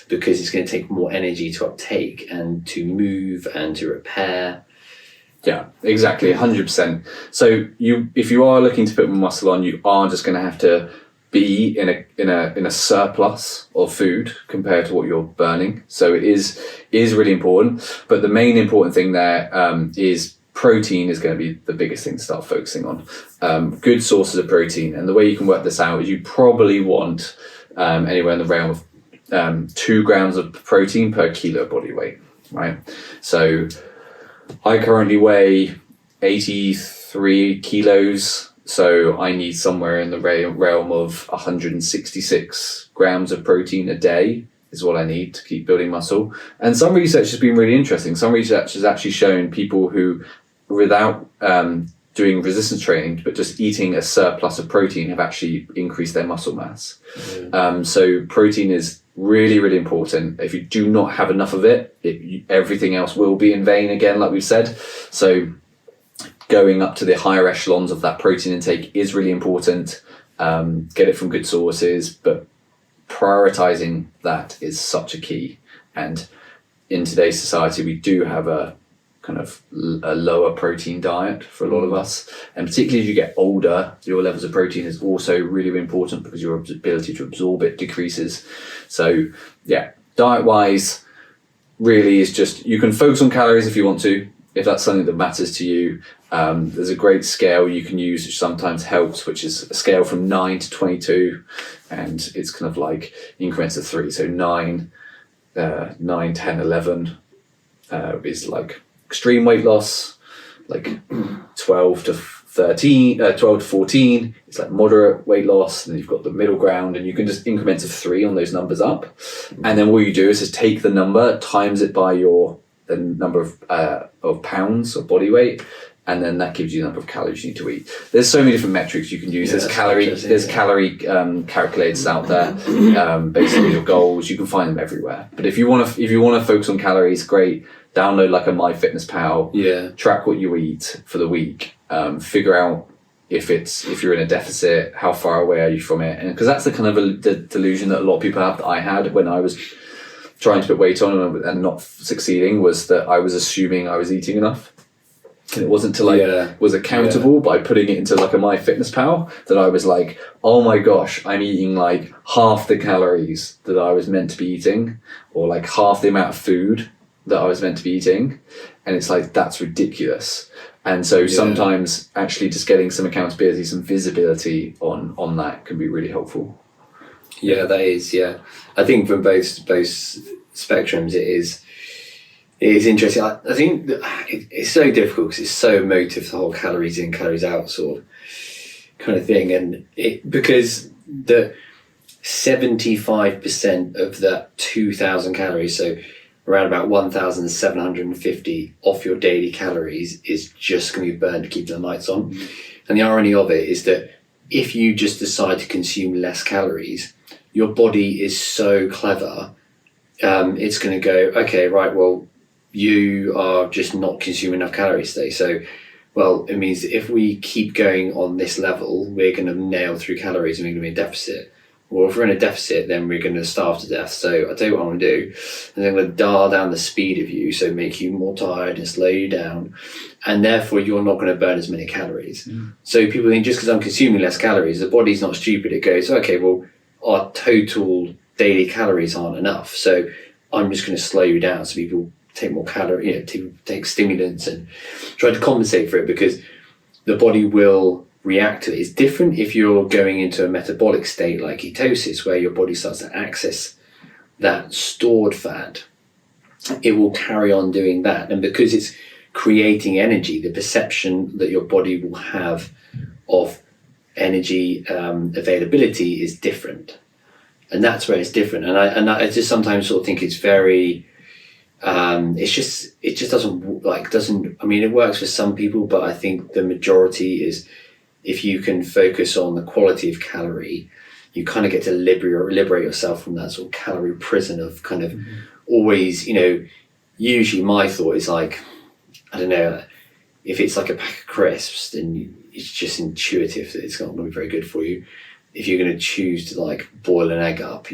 because it's going to take more energy to uptake and to move and to repair. Yeah, exactly, 100%. So if you are looking to put more muscle on, you are just going to have to be in a surplus of food compared to what you're burning. So it is really important. But the main important thing there is protein is going to be the biggest thing to start focusing on. Good sources of protein, and the way you can work this out is you probably want anywhere in the realm of 2 grams of protein per kilo of body weight, right? So I currently weigh 83 kilos. So I need somewhere in the realm of 166 grams of protein a day is what I need to keep building muscle. And some research has been really interesting. Some research has actually shown people who, without doing resistance training, but just eating a surplus of protein, have actually increased their muscle mass. So protein is really, really important. If you do not have enough of it, everything else will be in vain again, like we've said. So going up to the higher echelons of that protein intake is really important. Get it from good sources, but prioritizing that is such a key. And in today's society, we do have a kind of a lower protein diet for a lot of us, and particularly as you get older, your levels of protein is also really, really important because your ability to absorb it decreases. So yeah, diet wise, really is just, you can focus on calories if you want to, if that's something that matters to you. There's a great scale you can use which sometimes helps, which is a scale from 9 to 22, and it's kind of like increments of 3. So 9, 10, 11 is like extreme weight loss, like 12 to 14 it's like moderate weight loss, and you've got the middle ground, and you can just increments of 3 on those numbers up. And then what you do is just take the number, times it by the number of pounds of body weight, and then that gives you the number of calories you need to eat. There's so many different metrics you can use. There's calorie calculators out there based on your goals. You can find them everywhere. But if you want to focus on calories, great. Download like a MyFitnessPal. Yeah. Track what you eat for the week. Figure out if you're in a deficit, how far away are you from it? And because that's the kind of the delusion that a lot of people have, that I had when I was trying to put weight on and not succeeding, was that I was assuming I was eating enough. And it wasn't until I was accountable by putting it into like a MyFitnessPal that I was like, oh my gosh, I'm eating like half the calories that I was meant to be eating, or like half the amount of food that I was meant to be eating. And it's like, that's ridiculous. And so sometimes actually just getting some accountability, some visibility on that can be really helpful. Yeah, that is, yeah. I think from both spectrums, it is interesting. I think it's so difficult because it's so emotive, the whole calories in, calories out sort of kind of thing. And because the 75% of that 2,000 calories, so around about 1,750 off your daily calories, is just going to be burned to keep the lights on. And the irony of it is that if you just decide to consume less calories, your body is so clever. It's going to go, okay, right, well, you are just not consuming enough calories today. So, well, it means that if we keep going on this level, we're going to nail through calories and we're going to be in deficit. well, if we're in a deficit, then we're going to starve to death. So I tell you what I'm going to do, and I'm going to dial down the speed of you, so make you more tired and slow you down, and therefore you're not going to burn as many calories. So people think just because I'm consuming less calories, the body's not stupid. It goes, okay, well, our total daily calories aren't enough, so I'm just going to slow you down so people take more calories, take stimulants and try to compensate for it, because the body will react to it. It's different if you're going into a metabolic state like ketosis, where your body starts to access that stored fat. It will carry on doing that, and because it's creating energy, the perception that your body will have of energy availability is different, and that's where it's different. And I just sometimes sort of think it's very it just doesn't I mean, it works for some people, but I think the majority is, if you can focus on the quality of calorie, you kind of get to liberate yourself from that sort of calorie prison of kind of always, usually my thought is like, I don't know, if it's like a pack of crisps, then it's just intuitive that it's not going to be very good for you. If you're going to choose to like boil an egg up,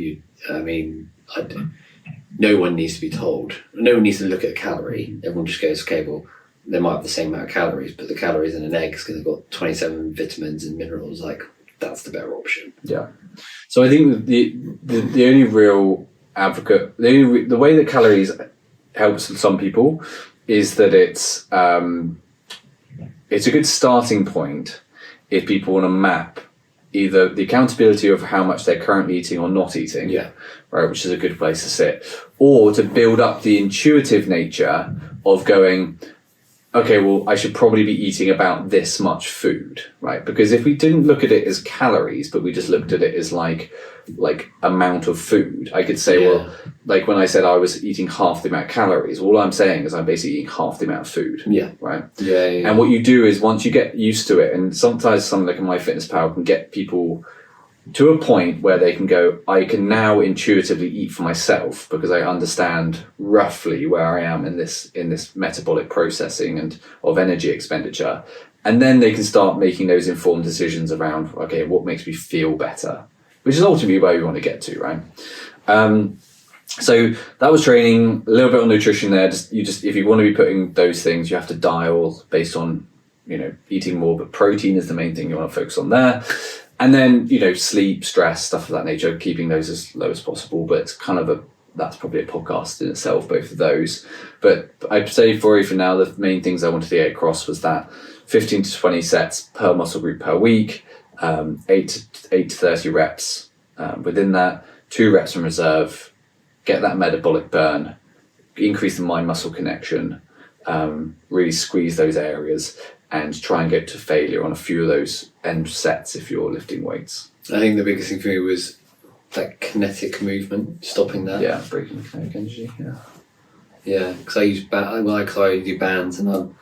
no one needs to be told. No one needs to look at a calorie. Everyone just goes, okay, well, they might have the same amount of calories, but the calories in an egg is going to have got 27 vitamins and minerals. Like, that's the better option. Yeah. So I think the only real advocate, the way that calories helps some people is that it's a good starting point if people want to map either the accountability of how much they're currently eating or not eating, right, which is a good place to sit, or to build up the intuitive nature of going, okay, well, I should probably be eating about this much food, right? Because if we didn't look at it as calories, but we just looked at it as like amount of food, I could say, well, like when I said I was eating half the amount of calories, all I'm saying is I'm basically eating half the amount of food, right? Yeah. And what you do is once you get used to it, and sometimes something like MyFitnessPal can get people to a point where they can go, I can now intuitively eat for myself because I understand roughly where I am in this metabolic processing and of energy expenditure. And then they can start making those informed decisions around, okay, what makes me feel better, which is ultimately where we want to get to, right? So that was training, a little bit on nutrition there. If you want to be putting those things, you have to dial based on, eating more, but protein is the main thing you want to focus on there. And then, sleep, stress, stuff of that nature, keeping those as low as possible. But it's kind of that's probably a podcast in itself, both of those. But I'd say for now, the main things I wanted to get across was that 15 to 20 sets per muscle group per week, 8 to 30 reps within that, 2 reps in reserve, get that metabolic burn, increase the mind-muscle connection, really squeeze those areas, and try and get to failure on a few of those end sets if you're lifting weights. I think the biggest thing for me was that kinetic movement, stopping that. Yeah, breaking the kinetic energy. Yeah, because I do bands, and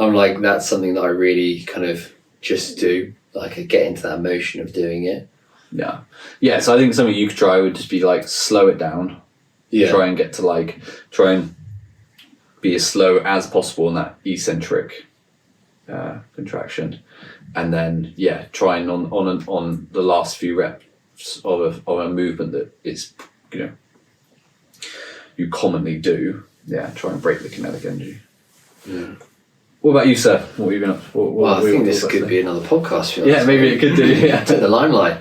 I'm like, that's something that I really kind of just do. Like, I get into that motion of doing it. Yeah. So I think something you could try would just be like slow it down. Yeah. Try and get to try and be as slow as possible in that eccentric contraction, and then try and on the last few reps of a movement that is you commonly do. Try and break the kinetic energy. What about you, sir? What have you been up to? I think this could be another podcast. Maybe it could do. Take the limelight.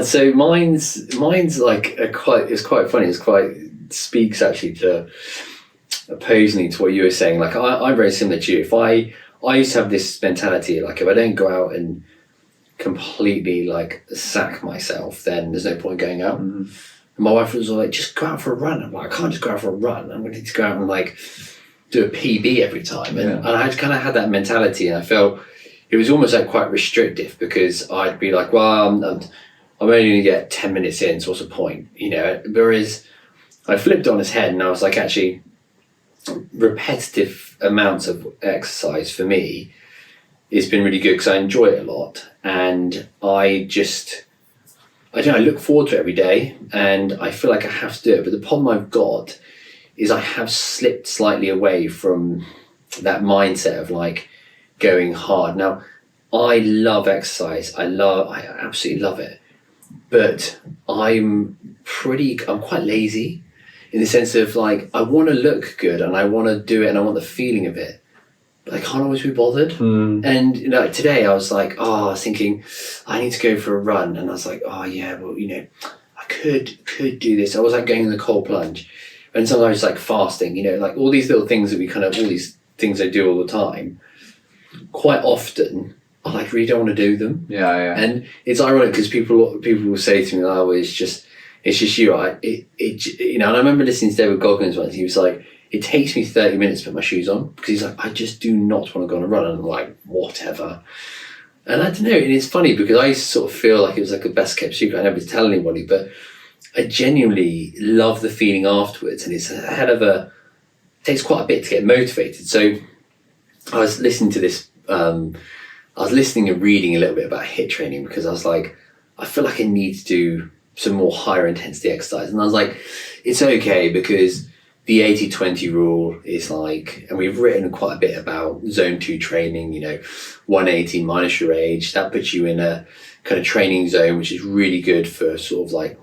So mine's like it's quite funny. Speaks actually to opposingly to what you were saying. Like I'm very similar to you. If I used to have this mentality, like if I don't go out and completely like sack myself, then there's no point going out. And my wife was like, just go out for a run. I'm like, I can't just go out for a run. I'm going to go out and like do a PB every time. And I kind of had that mentality, and I felt it was almost like quite restrictive, because I'd be like, well, I'm only going to get 10 minutes in, so what's the point? Whereas I flipped it on its head, and I was like, actually, repetitive amounts of exercise for me has been really good, because I enjoy it a lot, and I look forward to it every day, and I feel like I have to do it. But the problem I've got is I have slipped slightly away from that mindset of like going hard. Now, I love exercise. I absolutely love it. but I'm quite lazy in the sense of like, I want to look good and I want to do it and I want the feeling of it, but I can't always be bothered. And today I was like, I was thinking I need to go for a run, and I was like, oh yeah, well, I could do this. I was like going in the cold plunge, and sometimes like fasting, like all these little things that all these things I do all the time. Quite often, I like really don't want to do them. Yeah. And it's ironic because people will say to me, "Oh, it's just you." And I remember listening to David Goggins once. He was like, "It takes me 30 minutes to put my shoes on," because he's like, "I just do not want to go on a run." And I'm like, "Whatever." And I don't know. And it's funny because I sort of feel like it was like a best kept secret. I never tell anybody, but I genuinely love the feeling afterwards, and it's it takes quite a bit to get motivated. So I was listening to this. I was listening and reading a little bit about HIIT training because I was like, I feel like I need to do some more higher intensity exercise. And I was like, it's okay because the 80-20 rule is like, and we've written quite a bit about zone 2 training, 180 minus your age. That puts you in a kind of training zone, which is really good for sort of like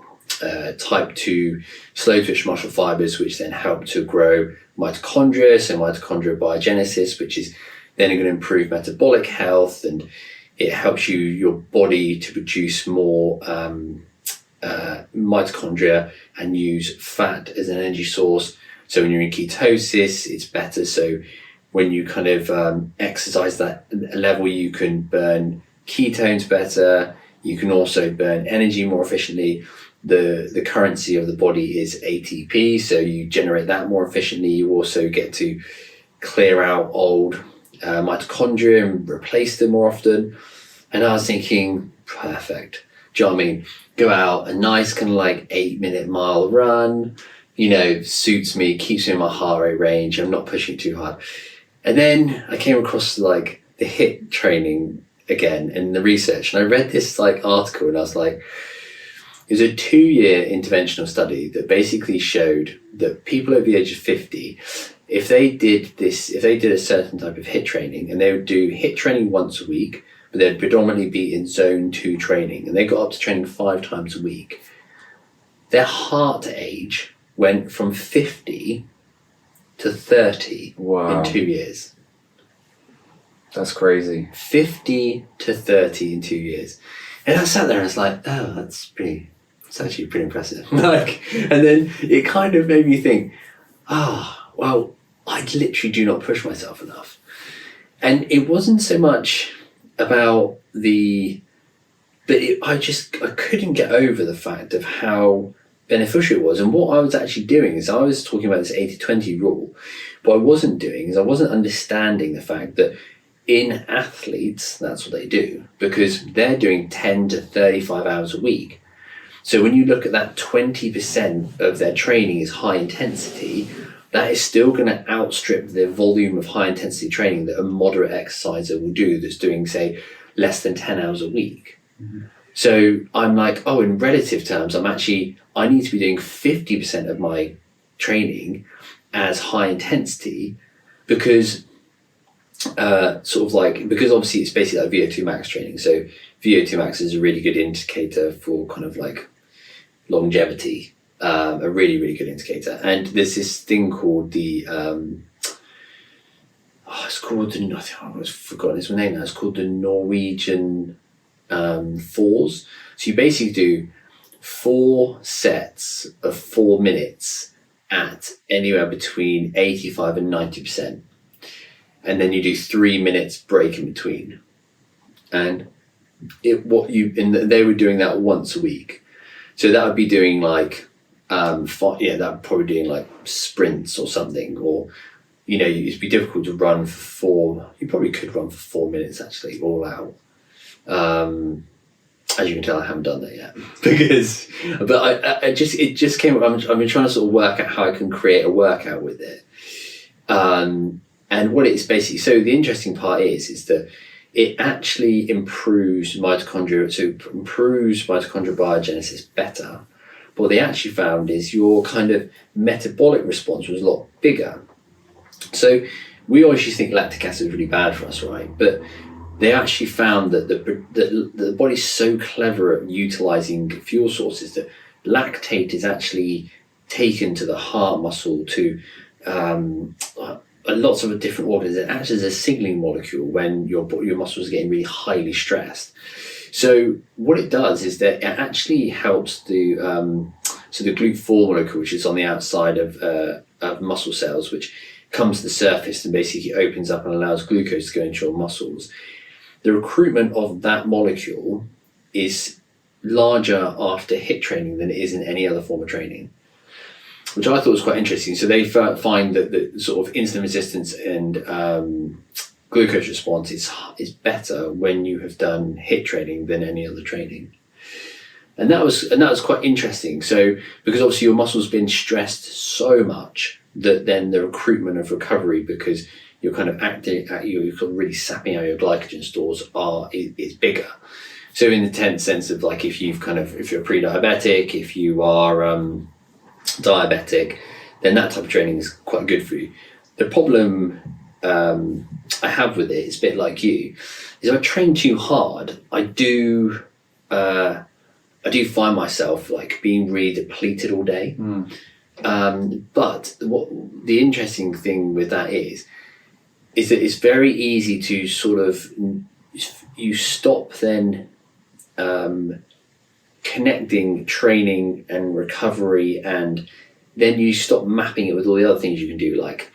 type 2 slow twitch muscle fibers, which then help to grow mitochondria, so mitochondrial biogenesis, which is then going to improve metabolic health, and it helps your body to produce more mitochondria and use fat as an energy source. So when you're in ketosis, it's better. So when you kind of exercise that level, you can burn ketones better. You can also burn energy more efficiently. The currency of the body is ATP, so you generate that more efficiently. You also get to clear out old mitochondria and replace them more often. And I was thinking, perfect. Do you know what I mean? Go out, a nice kind of like 8-minute mile run, suits me, keeps me in my heart rate range. I'm not pushing too hard. And then I came across like the HIIT training again and the research. And I read this like article and I was like, it was a 2-year interventional study that basically showed that people over the age of 50, if they did a certain type of HIIT training, and they would do HIIT training once a week, but they'd predominantly be in zone 2 training, and they got up to training 5 times a week, their heart age went from 50 to 30 in 2 years. That's crazy. 50 to 30 in 2 years. And I sat there and I was like, oh, it's actually pretty impressive. And then it kind of made me think, well, I literally do not push myself enough. And it wasn't so much about I couldn't get over the fact of how beneficial it was. And what I was actually doing is I was talking about this 80-20 rule. What I wasn't doing is I wasn't understanding the fact that in athletes, that's what they do, because they're doing 10 to 35 hours a week. So when you look at that 20% of their training is high intensity, that is still going to outstrip the volume of high intensity training that a moderate exerciser will do that's doing, say, less than 10 hours a week. Mm-hmm. So I'm like, in relative terms, I need to be doing 50% of my training as high intensity because obviously it's basically like VO2 max training. So VO2 max is a really good indicator for kind of like longevity, a really, really good indicator. And there's this thing called I've forgotten its name now. It's called the Norwegian fours. So you basically do 4 sets of 4 minutes at anywhere between 85 and 90%. And then you do 3 minutes break in between. And they were doing that once a week. So that would be doing like, that would probably doing like sprints or something, or, it'd be difficult to run for you probably could run for 4 minutes actually, all out. As you can tell, I haven't done that yet but it just came up. I've been trying to sort of work out how I can create a workout with it. And what it's basically, so the interesting part is that it actually improves mitochondria biogenesis better. But what they actually found is your kind of metabolic response was a lot bigger. So we always used to think lactic acid is really bad for us, right? But they actually found that the body's so clever at utilizing fuel sources that lactate is actually taken to the heart muscle, to lots of different organs. It acts as a signaling molecule when your muscles are getting really highly stressed. So what it does is that it actually helps the GLUT4 molecule, which is on the outside of muscle cells, which comes to the surface and basically opens up and allows glucose to go into your muscles. The recruitment of that molecule is larger after HIIT training than it is in any other form of training, which I thought was quite interesting. So they find that the sort of insulin resistance and glucose response is better when you have done HIIT training than any other training. And that was quite interesting. So because obviously your muscles been stressed so much that then the recruitment of recovery, because you're kind of acting at you're really sapping out your glycogen stores, is bigger. So in the sense of like if you're pre-diabetic, if you are diabetic, then that type of training is quite good for you. The problem I have with it, it's a bit like you, is if I train too hard, I do find myself like being really depleted all day. But what the interesting thing with that is that it's very easy to sort of, you stop then connecting training and recovery, and then you stop mapping it with all the other things you can do, like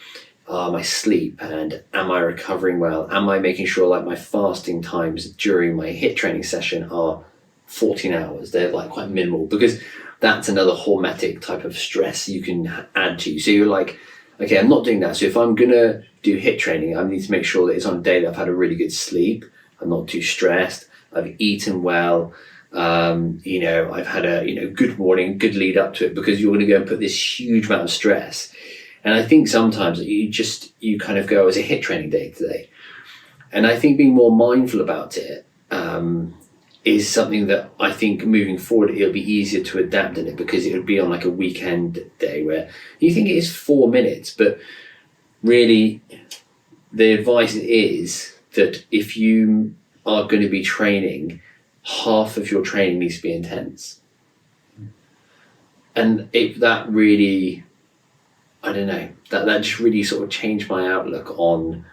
my sleep, and am I recovering well? Am I making sure like my fasting times during my HIIT training session are 14 hours? They're like quite minimal, because that's another hormetic type of stress you can add to. So you're like, okay, I'm not doing that. So if I'm gonna do HIIT training, I need to make sure that it's on a day that I've had a really good sleep, I'm not too stressed, I've eaten well, I've had a good morning, good lead up to it, because you're going to go and put this huge amount of stress. And I think sometimes you kind of go as a HIIT training day today. And I think being more mindful about it is something that I think moving forward, it'll be easier to adapt in it, because it would be on like a weekend day where you think it is 4 minutes, but really the advice is that if you are going to be training, half of your training needs to be intense. And that really, I don't know, that just really sort of changed my outlook on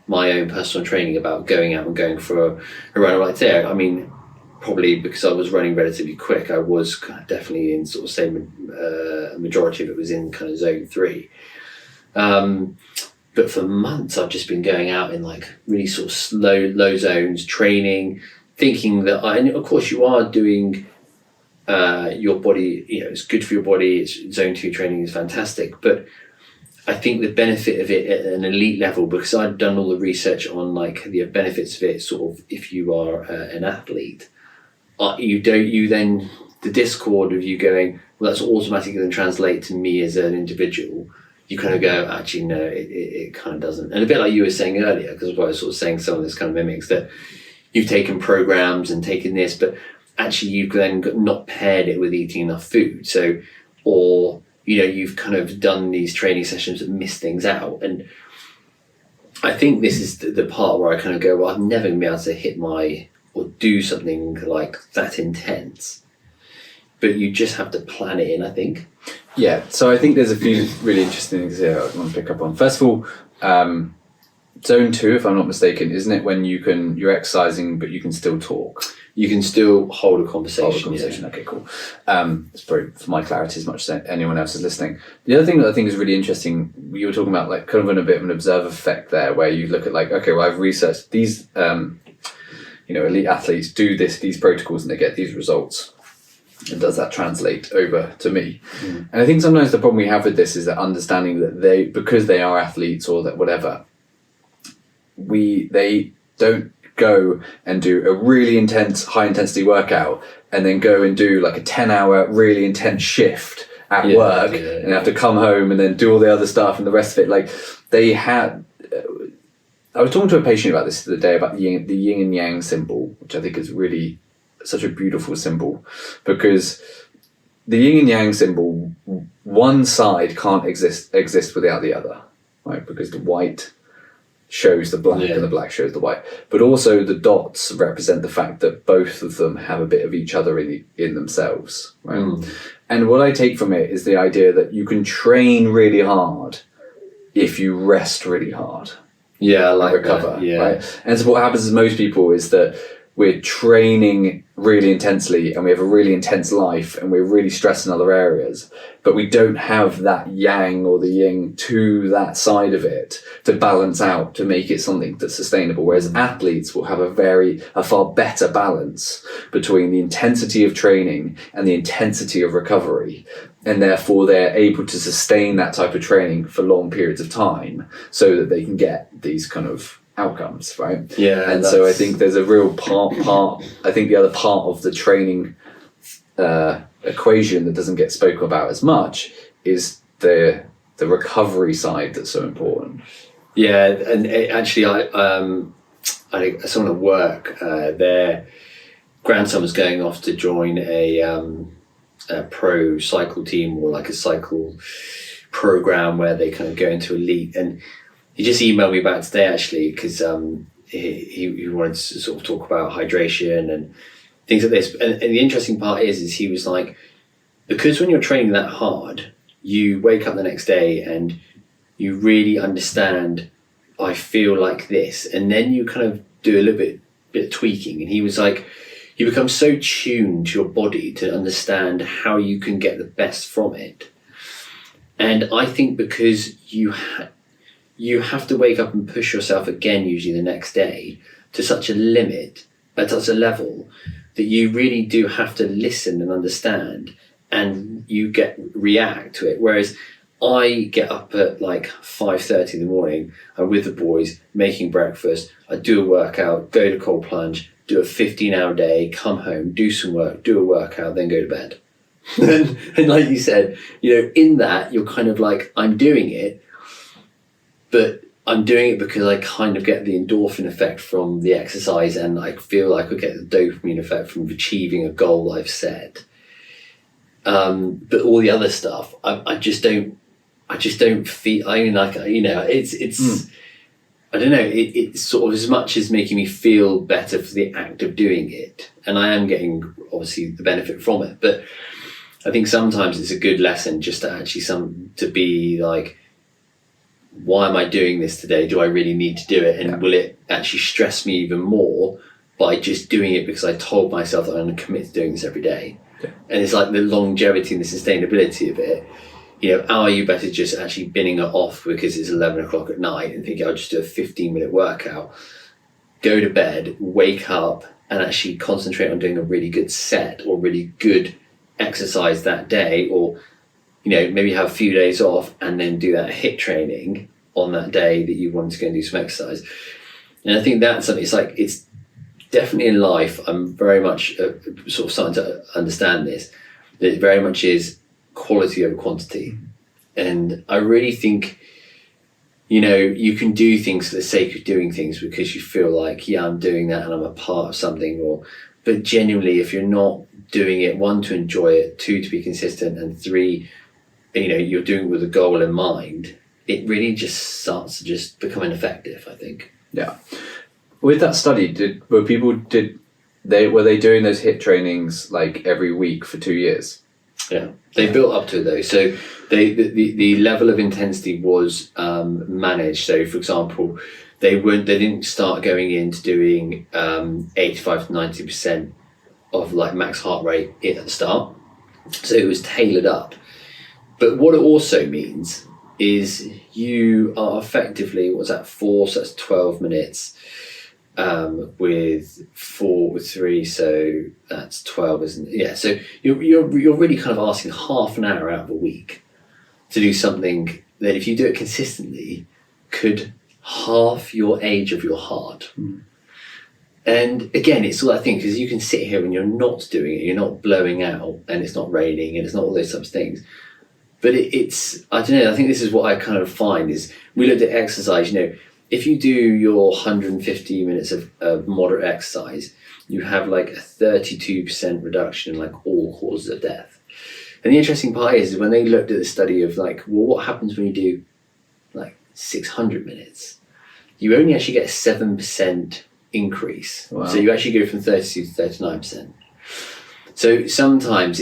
my own personal training about going out and going for a run. Right there, I mean, probably because I was running relatively quick, I was definitely in sort of a majority of it was in kind of zone 3. But for months I've just been going out in like really sort of low zones, training, thinking that, and of course you are doing your body, it's good for your body, zone 2 training is fantastic, but I think the benefit of it at an elite level, because I'd done all the research on like the benefits of it, sort of if you are an athlete, the discord of you going, well, that's automatically going to translate to me as an individual. You kind of go, actually, no, it kind of doesn't. And a bit like you were saying earlier, because I was sort of saying some of this kind of mimics that you've taken programs and taken this, but actually you've then not paired it with eating enough food. So, or, you've kind of done these training sessions that miss things out. And I think this is the part where I kind of go, well, I'm never going to be able to hit or do something like that intense. But you just have to plan it in, I think. Yeah, so I think there's a few really interesting things here I want to pick up on. First of all, zone 2, if I'm not mistaken, isn't it when you're exercising but you can still talk? You can still hold a conversation. Yeah. Okay, cool. It's probably for my clarity as much as anyone else is listening. The other thing that I think is really interesting, you were talking about like kind of a bit of an observer effect there, where you look at like, okay, well, I've researched these, elite athletes do these protocols and they get these results. And does that translate over to me? And I think sometimes the problem we have with this is that understanding that because they are athletes or that whatever, they don't go and do a really intense, high intensity workout and then go and do like a 10-hour really intense shift at work and have to come home and then do all the other stuff and the rest of it. Like they had, I was talking to a patient about this the other day about the yin and yang symbol, which I think is really such a beautiful symbol, because the yin and yang symbol, one side can't exist without the other, right? Because the white shows the black and the black shows the white. But also the dots represent the fact that both of them have a bit of each other in themselves, right? And what I take from it is the idea that you can train really hard if you rest really hard. Yeah, I like recover, that. Yeah. Right? And so what happens with most people is that we're training really intensely and we have a really intense life and we're really stressed in other areas, but we don't have that yang or the yin to that side of it to balance out, to make it something that's sustainable. Whereas athletes will have a far better balance between the intensity of training and the intensity of recovery. And therefore they're able to sustain that type of training for long periods of time so that they can get these kind of outcomes, right? Yeah. And so I think there's a real part I think the other part of the training equation that doesn't get spoken about as much is the recovery side that's so important. Yeah, and actually I someone at work, their grandson was going off to join a pro cycle team, or like a cycle program where they kind of go into elite, and he just emailed me back today actually, because he wanted to sort of talk about hydration and things like this. And the interesting part is he was like, because when you're training that hard, you wake up the next day and you really understand, I feel like this, and then you kind of do a little bit of tweaking. And he was like, you become so tuned to your body to understand how you can get the best from it. And I think because you have to wake up and push yourself again, usually the next day, to such a limit, at such a level, that you really do have to listen and understand, and you react to it. Whereas I get up at like 5:30 in the morning, I'm with the boys, making breakfast, I do a workout, go to cold plunge, do a 15-hour day, come home, do some work, do a workout, then go to bed. and like you said, in that, you're kind of like, I'm doing it, but I'm doing it because I kind of get the endorphin effect from the exercise, and I feel like I get the dopamine effect from achieving a goal I've set. But all the other stuff, I just don't feel. I mean, like, it's. I don't know. It's sort of as much as making me feel better for the act of doing it, and I am getting obviously the benefit from it. But I think sometimes it's a good lesson just to actually to be like, why am I doing this today? Do I really need to do it? And will it actually stress me even more by just doing it because I told myself that I'm going to commit to doing this every day? Yeah. And it's like the longevity and the sustainability of it. Are you better just actually binning it off because it's 11 o'clock at night and thinking I'll just do a 15-minute workout, go to bed, wake up and actually concentrate on doing a really good set or really good exercise that day, or maybe have a few days off and then do that HIIT training on that day that you want to go and do some exercise. And I think that's something, it's definitely in life, I'm very much sort of starting to understand this, that it very much is quality over quantity. And I really think, you can do things for the sake of doing things because you feel like, I'm doing that and I'm a part of something, but genuinely, if you're not doing it, 1, to enjoy it, 2, to be consistent, and 3, you're doing it with a goal in mind, it really just starts to just become ineffective, I think. Yeah. With that study, were they doing those HIIT trainings like every week for 2 years? Yeah, they built up to it though. So the level of intensity was managed. So for example, they didn't start going into doing 85 to 90% of like max heart rate at the start. So it was tailored up. But what it also means is you are effectively, 4, so that's 12 minutes with 4 with 3, so that's 12, isn't it? Yeah, so you're really kind of asking half an hour out of a week to do something that, if you do it consistently, could half your age of your heart. And again, it's all that thing, because you can sit here and you're not doing it, you're not blowing out, and it's not raining, and it's not all those types of things. But it's, I don't know, I think this is what I kind of find is, we looked at exercise, if you do your 150 minutes of moderate exercise, you have like a 32% reduction in like all causes of death. And the interesting part is when they looked at the study of like, well, what happens when you do like 600 minutes? you only actually get a 7% increase. Wow. So you actually go from 32 to 39%. So sometimes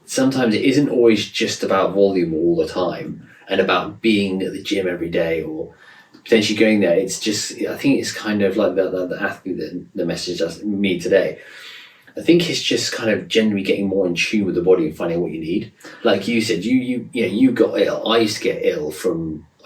sometimes it isn't always just about volume all the time and about being at the gym every day or potentially going there. It's just, I think it's kind of like the athlete that messaged us me today. I think it's just kind of generally getting more in tune with the body and finding what you need. Like you said, you got ill. I used to get ill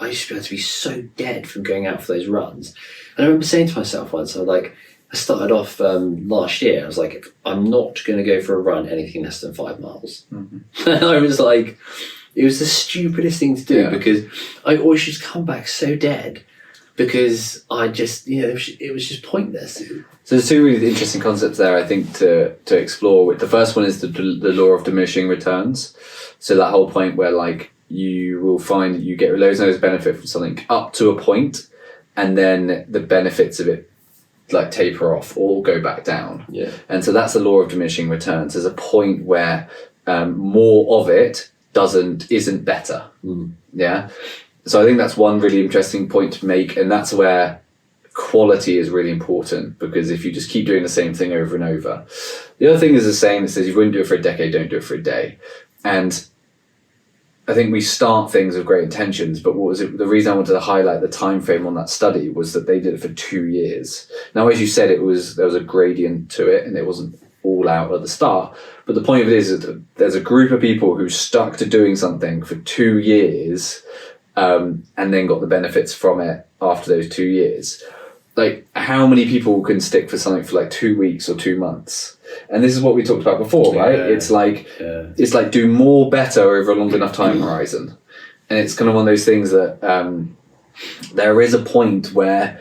I used to be able to be so dead from going out for those runs. And I remember saying to myself once, I started off last year, I was like, I'm not going to go for a run anything less than 5 miles. Mm-hmm. And I was like, it was the stupidest thing to do because I always just come back so dead because I just, it was just pointless. So there's two really interesting concepts there, I think, to explore. The first one is the law of diminishing returns. So that whole point where like you will find that you get loads and loads of benefit from something up to a point, and then the benefits of it like taper off or go back down. Yeah. And so that's the law of diminishing returns. There's a point where more of it isn't better. Yeah. So I think that's one really interesting point to make, and that's where quality is really important, because if you just keep doing the same thing over and over. The other thing is a saying that says, if you wouldn't do it for a decade, don't do it for a day. And I think we start things with great intentions, but the reason I wanted to highlight the time frame on that study was that they did it for 2 years. Now, as you said, there was a gradient to it and it wasn't all out at the start. But the point of it is that there's a group of people who stuck to doing something for 2 years and then got the benefits from it after those 2 years. Like, how many people can stick for something for like 2 weeks or 2 months? And this is what we talked about before, right? It's like do more better over a long enough time horizon. And it's kind of one of those things that there is a point where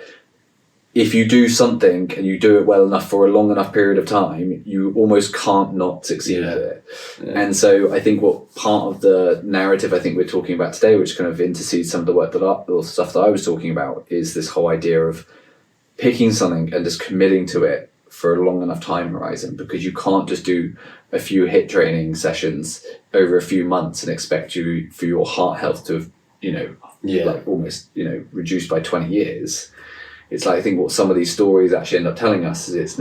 if you do something and you do it well enough for a long enough period of time, you almost can't not succeed at it. Yeah. And so I think what part of the narrative I think we're talking about today, which kind of intercedes some of the work or stuff that I was talking about, is this whole idea of picking something and just committing to it for a long enough time horizon, because you can't just do a few HIIT training sessions over a few months and expect for your heart health to have, like almost, reduced by 20 years. It's like, I think what some of these stories actually end up telling us is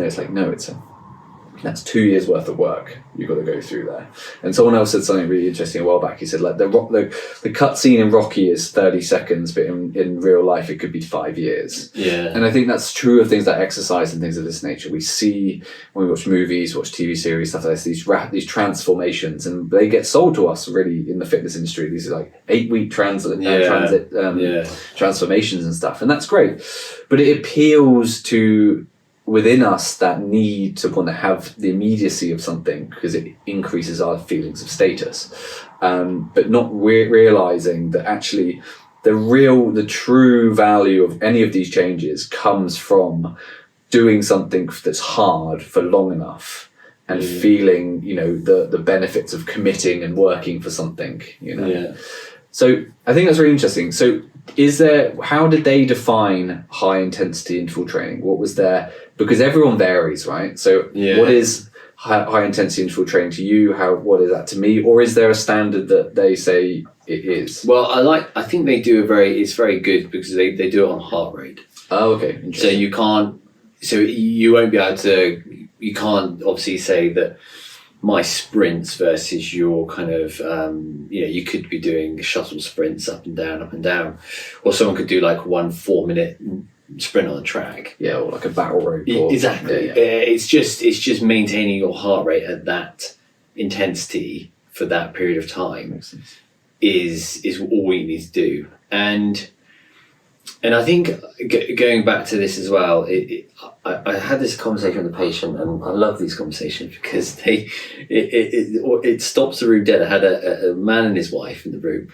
that's 2 years worth of work you've got to go through there. And someone else said something really interesting a while back. He said, like, the cut scene in Rocky is 30 seconds, but in real life it could be 5 years. Yeah. And I think that's true of things like exercise and things of this nature. We see when we watch movies, watch TV series, stuff like this, these transformations, and they get sold to us really in the fitness industry. These are like 8-week transformations and stuff, and that's great. But it appeals to within us that need to want to have the immediacy of something because it increases our feelings of status, but not realizing that actually the true value of any of these changes comes from doing something that's hard for long enough and feeling the benefits of committing and working for something. So I think that's really interesting. So how did they define high intensity interval training? What was because everyone varies, right? So what is high intensity interval training to you? What is that to me? Or is there a standard that they say it is? Well, I think they do it's very good because they do it on heart rate. Oh, okay. So you won't be able to, you can't obviously say that my sprints versus your kind of, you could be doing shuttle sprints up and down, or someone could do like 1 4-minute sprint on the track. Yeah, or like a battle rope. Exactly. It's just maintaining your heart rate at that intensity for that period of time is all you need to do. And I think going back to this as well, I had this conversation with a patient, and I love these conversations because it stops the room dead. I had a man and his wife in the room,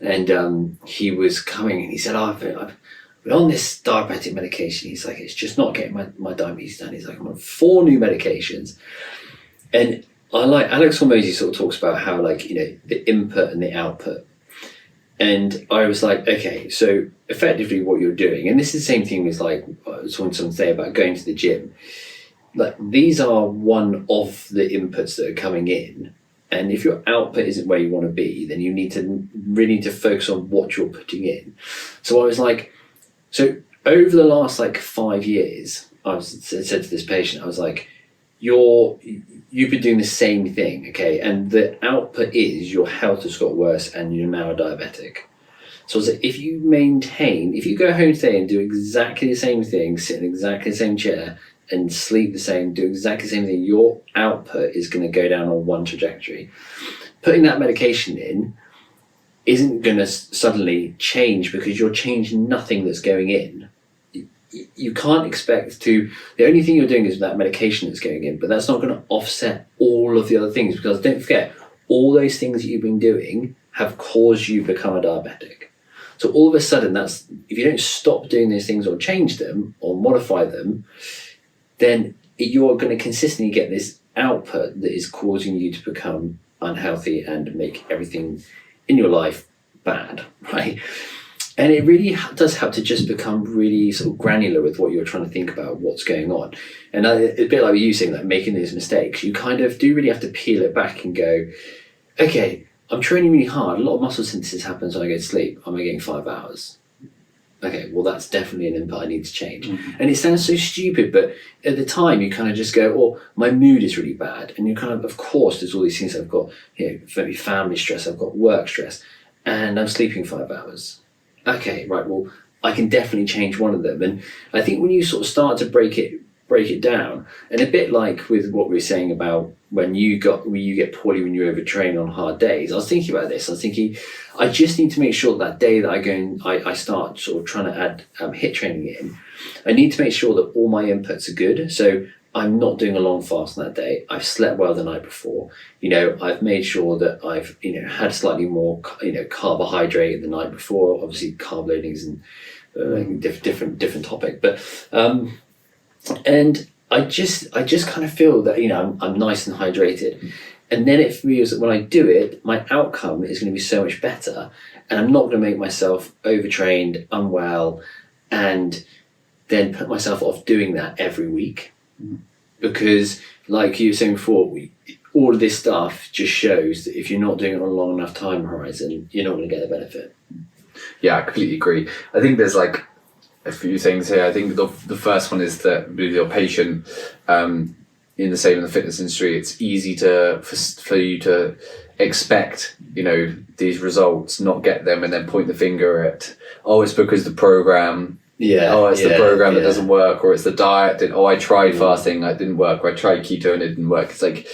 and he was coming and he said, I've been on this diabetic medication. He's like, it's just not getting my diabetes down. He's like, I'm on 4 new medications. And I like Alex Hormozy sort of talks about how the input and the output. And I was like, okay, so effectively what you're doing, and this is the same thing as like I was wanting to say about going to the gym. Like, these are one of the inputs that are coming in. And if your output isn't where you want to be, then you really need to focus on what you're putting in. So I was like, So over the last like 5 years, said to this patient, I was like, you've been doing the same thing, okay? And the output is your health has got worse and you're now diabetic. So I was like, if you go home today and do exactly the same thing, sit in exactly the same chair and sleep the same, do exactly the same thing, your output is going to go down on one trajectory. Putting that medication in isn't going to suddenly change because you're changing nothing that's going in. You can't expect to, the only thing you're doing is that medication that's going in, but that's not going to offset all of the other things, because don't forget, all those things that you've been doing have caused you to become a diabetic. So all of a sudden, if you don't stop doing those things or change them or modify them, then you're going to consistently get this output that is causing you to become unhealthy and make everything in your life bad, right? And it really does help to just become really sort of granular with what you're trying to think about, what's going on. And a bit like you saying, like making these mistakes, you kind of do really have to peel it back and go, okay, I'm training really hard. A lot of muscle synthesis happens when I go to sleep. Am I getting 5 hours? Okay, well, that's definitely an input I need to change. Mm-hmm. And it sounds so stupid, but at the time you kind of just go, oh, my mood is really bad. And you kind of course, there's all these things. I've got, maybe family stress, I've got work stress, and I'm sleeping 5 hours. Okay, right, well, I can definitely change one of them. And I think when you sort of start to break it down, and a bit like with what we were saying about when you get poorly when you overtrain on hard days, I was thinking about this. I was thinking, I just need to make sure that day that I go and I start sort of trying to add HIIT training in, I need to make sure that all my inputs are good. So I'm not doing a long fast on that day. I've slept well the night before. I've made sure that I've, had slightly more, carbohydrate the night before. Obviously, carb loading is a different topic. But, and I just kind of feel that, I'm nice and hydrated. And then it feels that when I do it, my outcome is going to be so much better. And I'm not going to make myself overtrained, unwell, and then put myself off doing that every week. Because like you were saying before, all of this stuff just shows that if you're not doing it on a long enough time horizon, you're not going to get the benefit. Yeah, I completely agree. I think there's like a few things here. I think the first one is that with your patient, in the fitness industry, it's easy for you to expect, these results, not get them, and then point the finger at, oh, it's because the program. Yeah. Oh, it's the program that doesn't work, or it's the diet. I tried fasting, it didn't work, or I tried keto and it didn't work. It's like,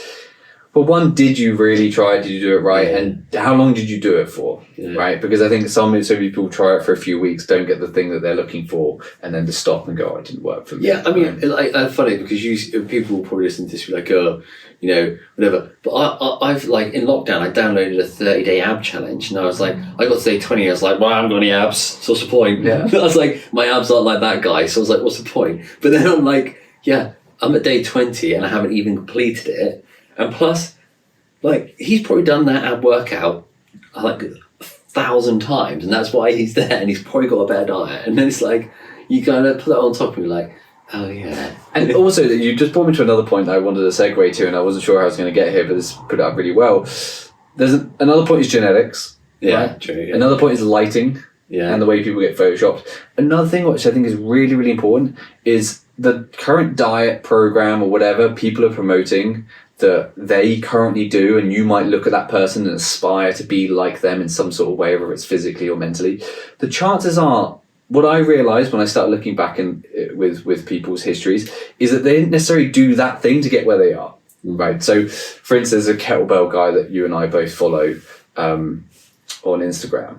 well, one, did you really try? Did you do it right? Yeah. And how long did you do it for? Yeah. Right? Because I think so many people try it for a few weeks, don't get the thing that they're looking for, and then just stop and go, it didn't work for me. Yeah, I mean, it's funny because people will probably listen to this and be like, oh, whatever. But I've like in lockdown, I downloaded a 30-day ab challenge, and I was like, I got to day 20, I was like, well, I haven't got any abs, so what's the point? Yeah. I was like, my abs aren't like that guy, so I was like, what's the point? But then I'm like, yeah, I'm at day 20 and I haven't even completed it, and plus, like, he's probably done that ab workout like 1,000 times, and that's why he's there, and he's probably got a better diet. And then it's like, you kind of put that on top and you're like, oh yeah. And also, you just brought me to another point that I wanted to segue to, and I wasn't sure how I was going to get here, but this put it up really well. There's another point is genetics. Yeah, right? true. Yeah. Another point is lighting. Yeah. And the way people get photoshopped. Another thing which I think is really, really important is the current diet program or whatever people are promoting that they currently do, and you might look at that person and aspire to be like them in some sort of way, whether it's physically or mentally. The chances are, what I realised when I started looking back with people's histories, is that they didn't necessarily do that thing to get where they are. Right. So, for instance, there's a kettlebell guy that you and I both follow on Instagram.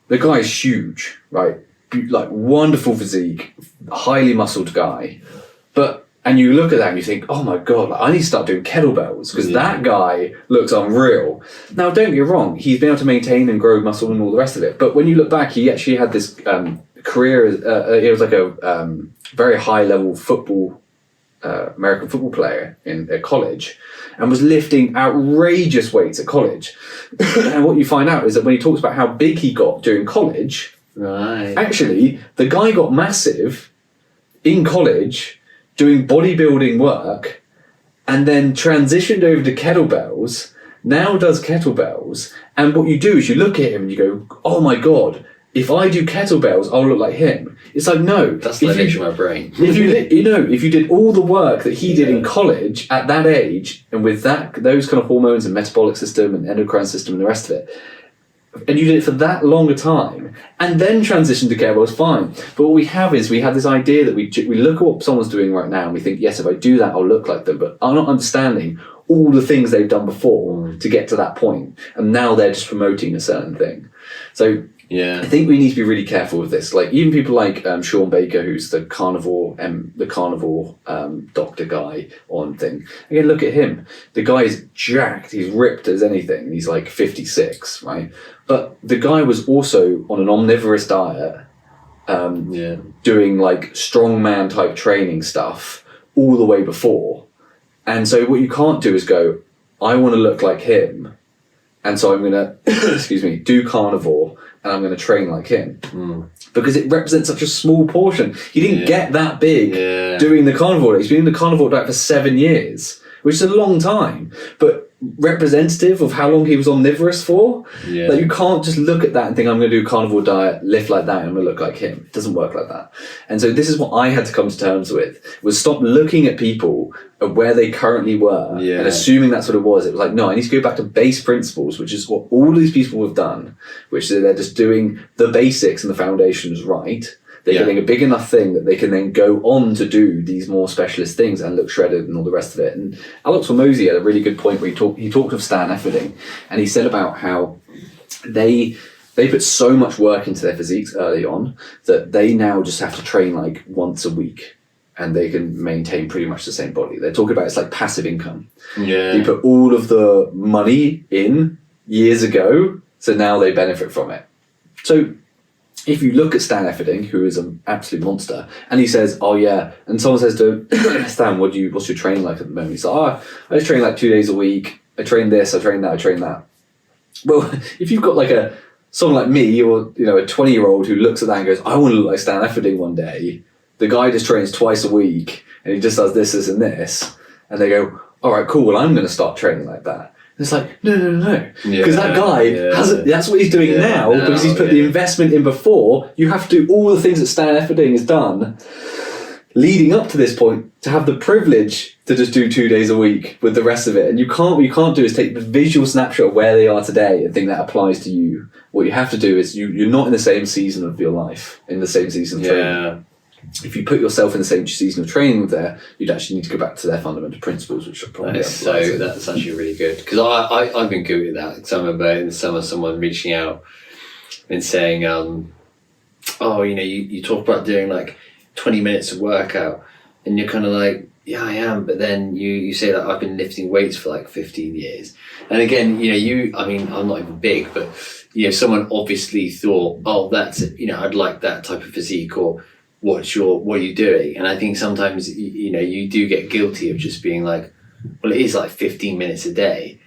The guy is huge, right? Like wonderful physique, highly muscled guy, and you look at that and you think, oh my God, I need to start doing kettlebells because that guy looks unreal. Now, don't get me wrong, he's been able to maintain and grow muscle and all the rest of it. But when you look back, he actually had this career. It was like a very high level football, American football player at college, and was lifting outrageous weights at college. And what you find out is that when he talks about how big he got during college, right, actually, the guy got massive in college doing bodybuilding work, and then transitioned over to kettlebells, now does kettlebells, and what you do is you look at him and you go, oh my God, if I do kettlebells, I'll look like him. It's like, no. That's the image of my brain. If you did all the work that he did in college at that age, and with those kind of hormones and metabolic system and endocrine system and the rest of it, and you did it for that long a time, and then transition to kettlebells, fine. But what we have this idea that we look at what someone's doing right now and we think, yes, if I do that, I'll look like them. But I'm not understanding all the things they've done before to get to that point, and now they're just promoting a certain thing. So I think we need to be really careful with this. Like even people like Sean Baker, who's the carnivore doctor guy on thing. Again, look at him. The guy is jacked. He's ripped as anything. He's like 56, right? But the guy was also on an omnivorous diet, doing like strongman type training stuff all the way before. And so what you can't do is go, I want to look like him, and so I'm going to, do carnivore, and I'm going to train like him. Because it represents such a small portion. He didn't get that big doing the carnivore diet. He's been in the carnivore diet for 7 years, which is a long time, but representative of how long he was omnivorous for. Like you can't just look at that and think, I'm going to do a carnivore diet, lift like that, and I'm going to look like him. It doesn't work like that. And so this is what I had to come to terms with, was stop looking at people at where they currently were and assuming that's what it was. It was like, no, I need to go back to base principles, which is what all these people have done, which is they're just doing the basics and the foundations right. They're getting a big enough thing that they can then go on to do these more specialist things and look shredded and all the rest of it. And Alex Hormozy had a really good point where he talked of Stan Efferding, and he said about how they put so much work into their physiques early on that they now just have to train like once a week and they can maintain pretty much the same body. They're talking about it's like passive income. They put all of the money in years ago, so now they benefit from it. So if you look at Stan Efferding, who is an absolute monster, and he says, oh yeah, and someone says to him, Stan, what's your training like at the moment? He's like, I just train like 2 days a week. I train this, I train that, I train that. Well, if you've got like someone like me, or a 20-year-old who looks at that and goes, I want to look like Stan Efferding one day. The guy just trains twice a week and he just does this, and this. And they go, all right, cool, well, I'm going to start training like that. And it's like, no. Because that guy hasn't, that's what he's doing now, because he's put the investment in before. You have to do all the things that Stan Efferding has done leading up to this point to have the privilege to just do 2 days a week with the rest of it. And what you can't do is take the visual snapshot of where they are today and think that applies to you. What you have to do is you're not in the same season of your life, in the same season of training. If you put yourself in the same season of training there, you'd actually need to go back to their fundamental principles, which are probably that's actually really good, because I've been good with that. Because I remember in the summer someone reaching out and saying, you talk about doing like 20 minutes of workout, and you're kind of like, yeah, I am, but then you say that I've been lifting weights for like 15 years, and again, I'm not even big, but someone obviously thought, oh, that's I'd like that type of physique, or what are you doing? And I think sometimes you do get guilty of just being like, well, it is like 15 minutes a day,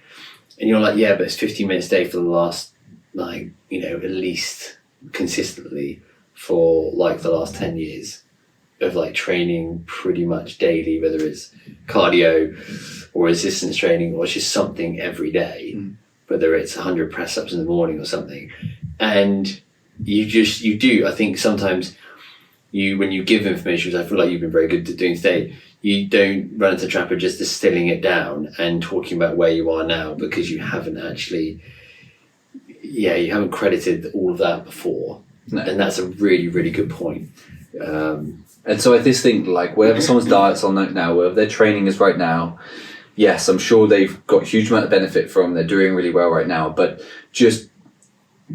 and you're like, yeah, but it's 15 minutes a day for the last at least consistently for like the last 10 years of like training pretty much daily, whether it's cardio or resistance training or it's just something every day, whether it's 100 press ups in the morning or something. And you do, I think sometimes when you give information, which I feel like you've been very good at doing today, you don't run into the trap of just distilling it down and talking about where you are now, because you haven't actually, you haven't credited all of that before. No. And that's a really, really good point. And so I just think, like, whatever someone's diet's on now, whatever their training is right now, yes, I'm sure they've got a huge amount of benefit from, they're doing really well right now, but just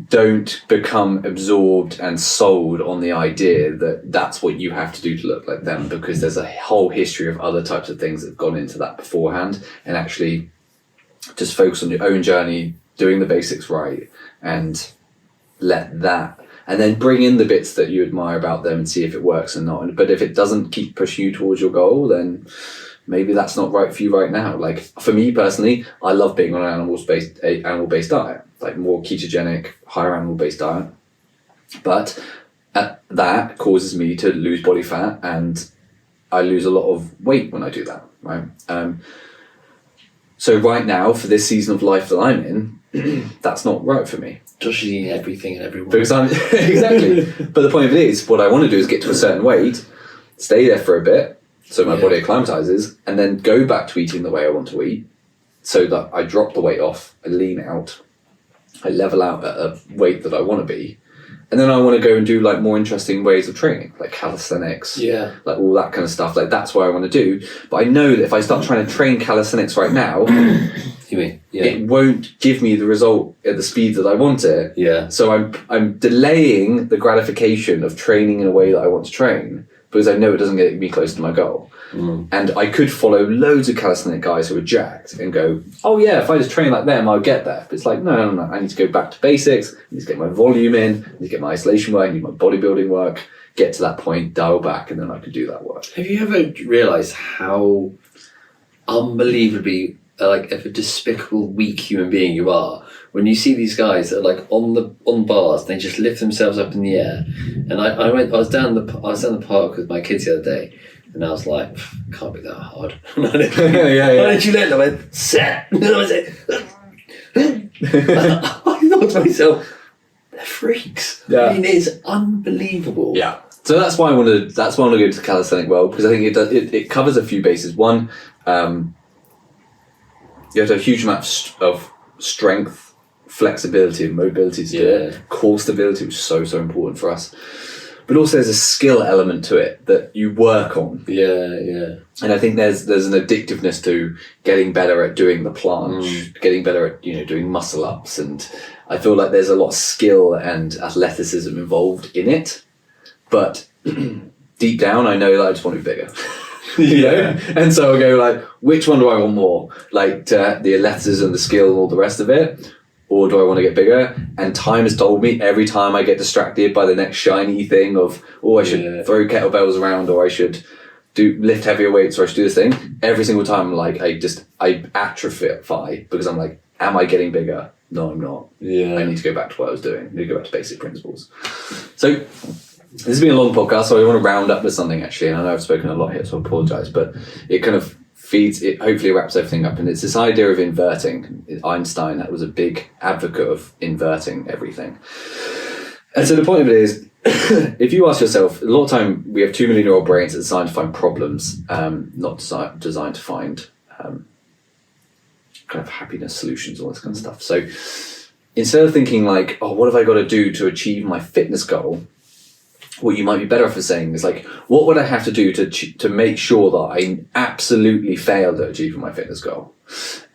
don't become absorbed and sold on the idea that that's what you have to do to look like them, because there's a whole history of other types of things that have gone into that beforehand. And actually just focus on your own journey, doing the basics right, and let that, and then bring in the bits that you admire about them and see if it works or not. But if it doesn't keep pushing you towards your goal, then maybe that's not right for you right now. Like for me personally, I love being on an animal-based diet, like more ketogenic, higher animal-based diet. But that causes me to lose body fat, and I lose a lot of weight when I do that, right? So right now, for this season of life that I'm in, that's not right for me. Josh is eating everything and everyone. Because I'm exactly. But the point of it is, what I want to do is get to a certain weight, stay there for a bit, so my body acclimatizes, and then go back to eating the way I want to eat, so that I drop the weight off, I lean out, I level out at a weight that I want to be, and then I want to go and do like more interesting ways of training, like calisthenics, like all that kind of stuff. Like that's what I want to do. But I know that if I start trying to train calisthenics right now, it won't give me the result at the speed that I want it. Yeah. So I'm delaying the gratification of training in a way that I want to train, because I know it doesn't get me close to my goal. And I could follow loads of calisthenic guys who are jacked and go, oh yeah, if I just train like them, I'll get there. But it's like, no. I need to go back to basics. I need to get my volume in. I need to get my isolation work. I need my bodybuilding work. Get to that point, dial back, and then I could do that work. Have you ever realised how unbelievably like of a despicable, weak human being you are when you see these guys that are like on bars and they just lift themselves up in the air? And I was down the park with my kids the other day, and I was like, can't be that hard. Why did you let them? I went, set. And I was like, I thought to myself, they're freaks. Yeah. I mean, it's unbelievable. Yeah. So that's why I want to go into the calisthenic world, because I think it covers a few bases. One, you have to have a huge amount of strength, flexibility, and mobility to do it. Core stability, which is so important for us. But also there's a skill element to it that you work on. Yeah. And I think there's an addictiveness to getting better at doing the planche, getting better at doing muscle ups, and I feel like there's a lot of skill and athleticism involved in it. But deep down, I know that I just want to be bigger. You know? And so I'll go like, which one do I want more? Like the athleticism, the skill, and all the rest of it? Or do I want to get bigger? And time has told me every time I get distracted by the next shiny thing of, I should throw kettlebells around, or I should lift heavier weights, or I should do this thing. Every single time I'm like, I atrophy, because I'm like, am I getting bigger? No, I'm not. Yeah. I need to go back to what I was doing. I need to go back to basic principles. So this has been a long podcast, so I want to round up with something actually. And I know I've spoken a lot here, so I apologise, but it kind of it hopefully wraps everything up, and it's this idea of inverting. Einstein was a big advocate of inverting everything. And so the point of it is, if you ask yourself, a lot of time we have 2 million-year-old brains that are designed to find problems, not designed to find kind of happiness solutions, all this kind of stuff. So instead of thinking like, what have I got to do to achieve my fitness goal? What you might be better off saying is like, what would I have to do to make sure that I absolutely failed at achieving my fitness goal?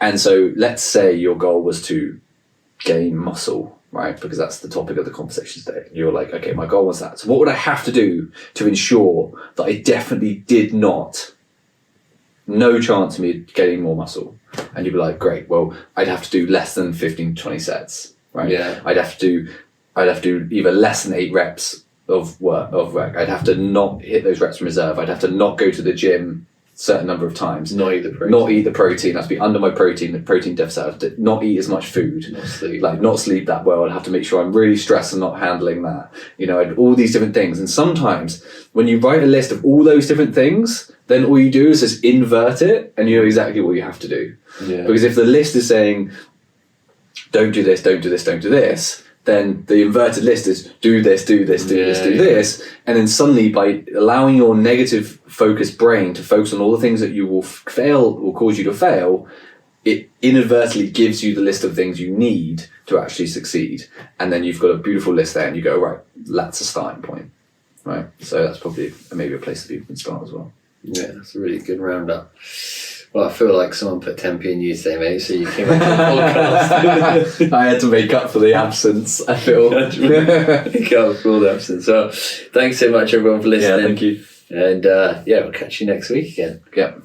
And so let's say your goal was to gain muscle, right? Because that's the topic of the conversation today. You're like, okay, my goal was that. So what would I have to do to ensure that I definitely did not, no chance of me getting more muscle? And you'd be like, great, well, I'd have to do less than 15 to 20 sets, right? Yeah. I'd have to do either less than 8 reps of work. I'd have to not hit those reps from reserve. I'd have to not go to the gym a certain number of times. Not eat the protein. I'd have to be under my the protein deficit. I'd have to not eat as much food. Not sleep that well. I'd have to make sure I'm really stressed and not handling that. All these different things. And sometimes when you write a list of all those different things, then all you do is just invert it, and you know exactly what you have to do. Yeah. Because if the list is saying, don't do this, don't do this, don't do this, then the inverted list is do this, do this, do this, do this. And then suddenly, by allowing your negative focused brain to focus on all the things that you will cause you to fail, it inadvertently gives you the list of things you need to actually succeed. And then you've got a beautiful list there, and you go, right, that's a starting point. Right. So that's probably maybe a place that people can start as well. Yeah, that's a really good roundup. Well, I feel like someone put 10p in you today, mate, so you came back to the podcast. I had to make up for the absence, I feel. Make up for all the absence. So, thanks so much, everyone, for listening. Yeah, thank you. And, we'll catch you next week again. Yep.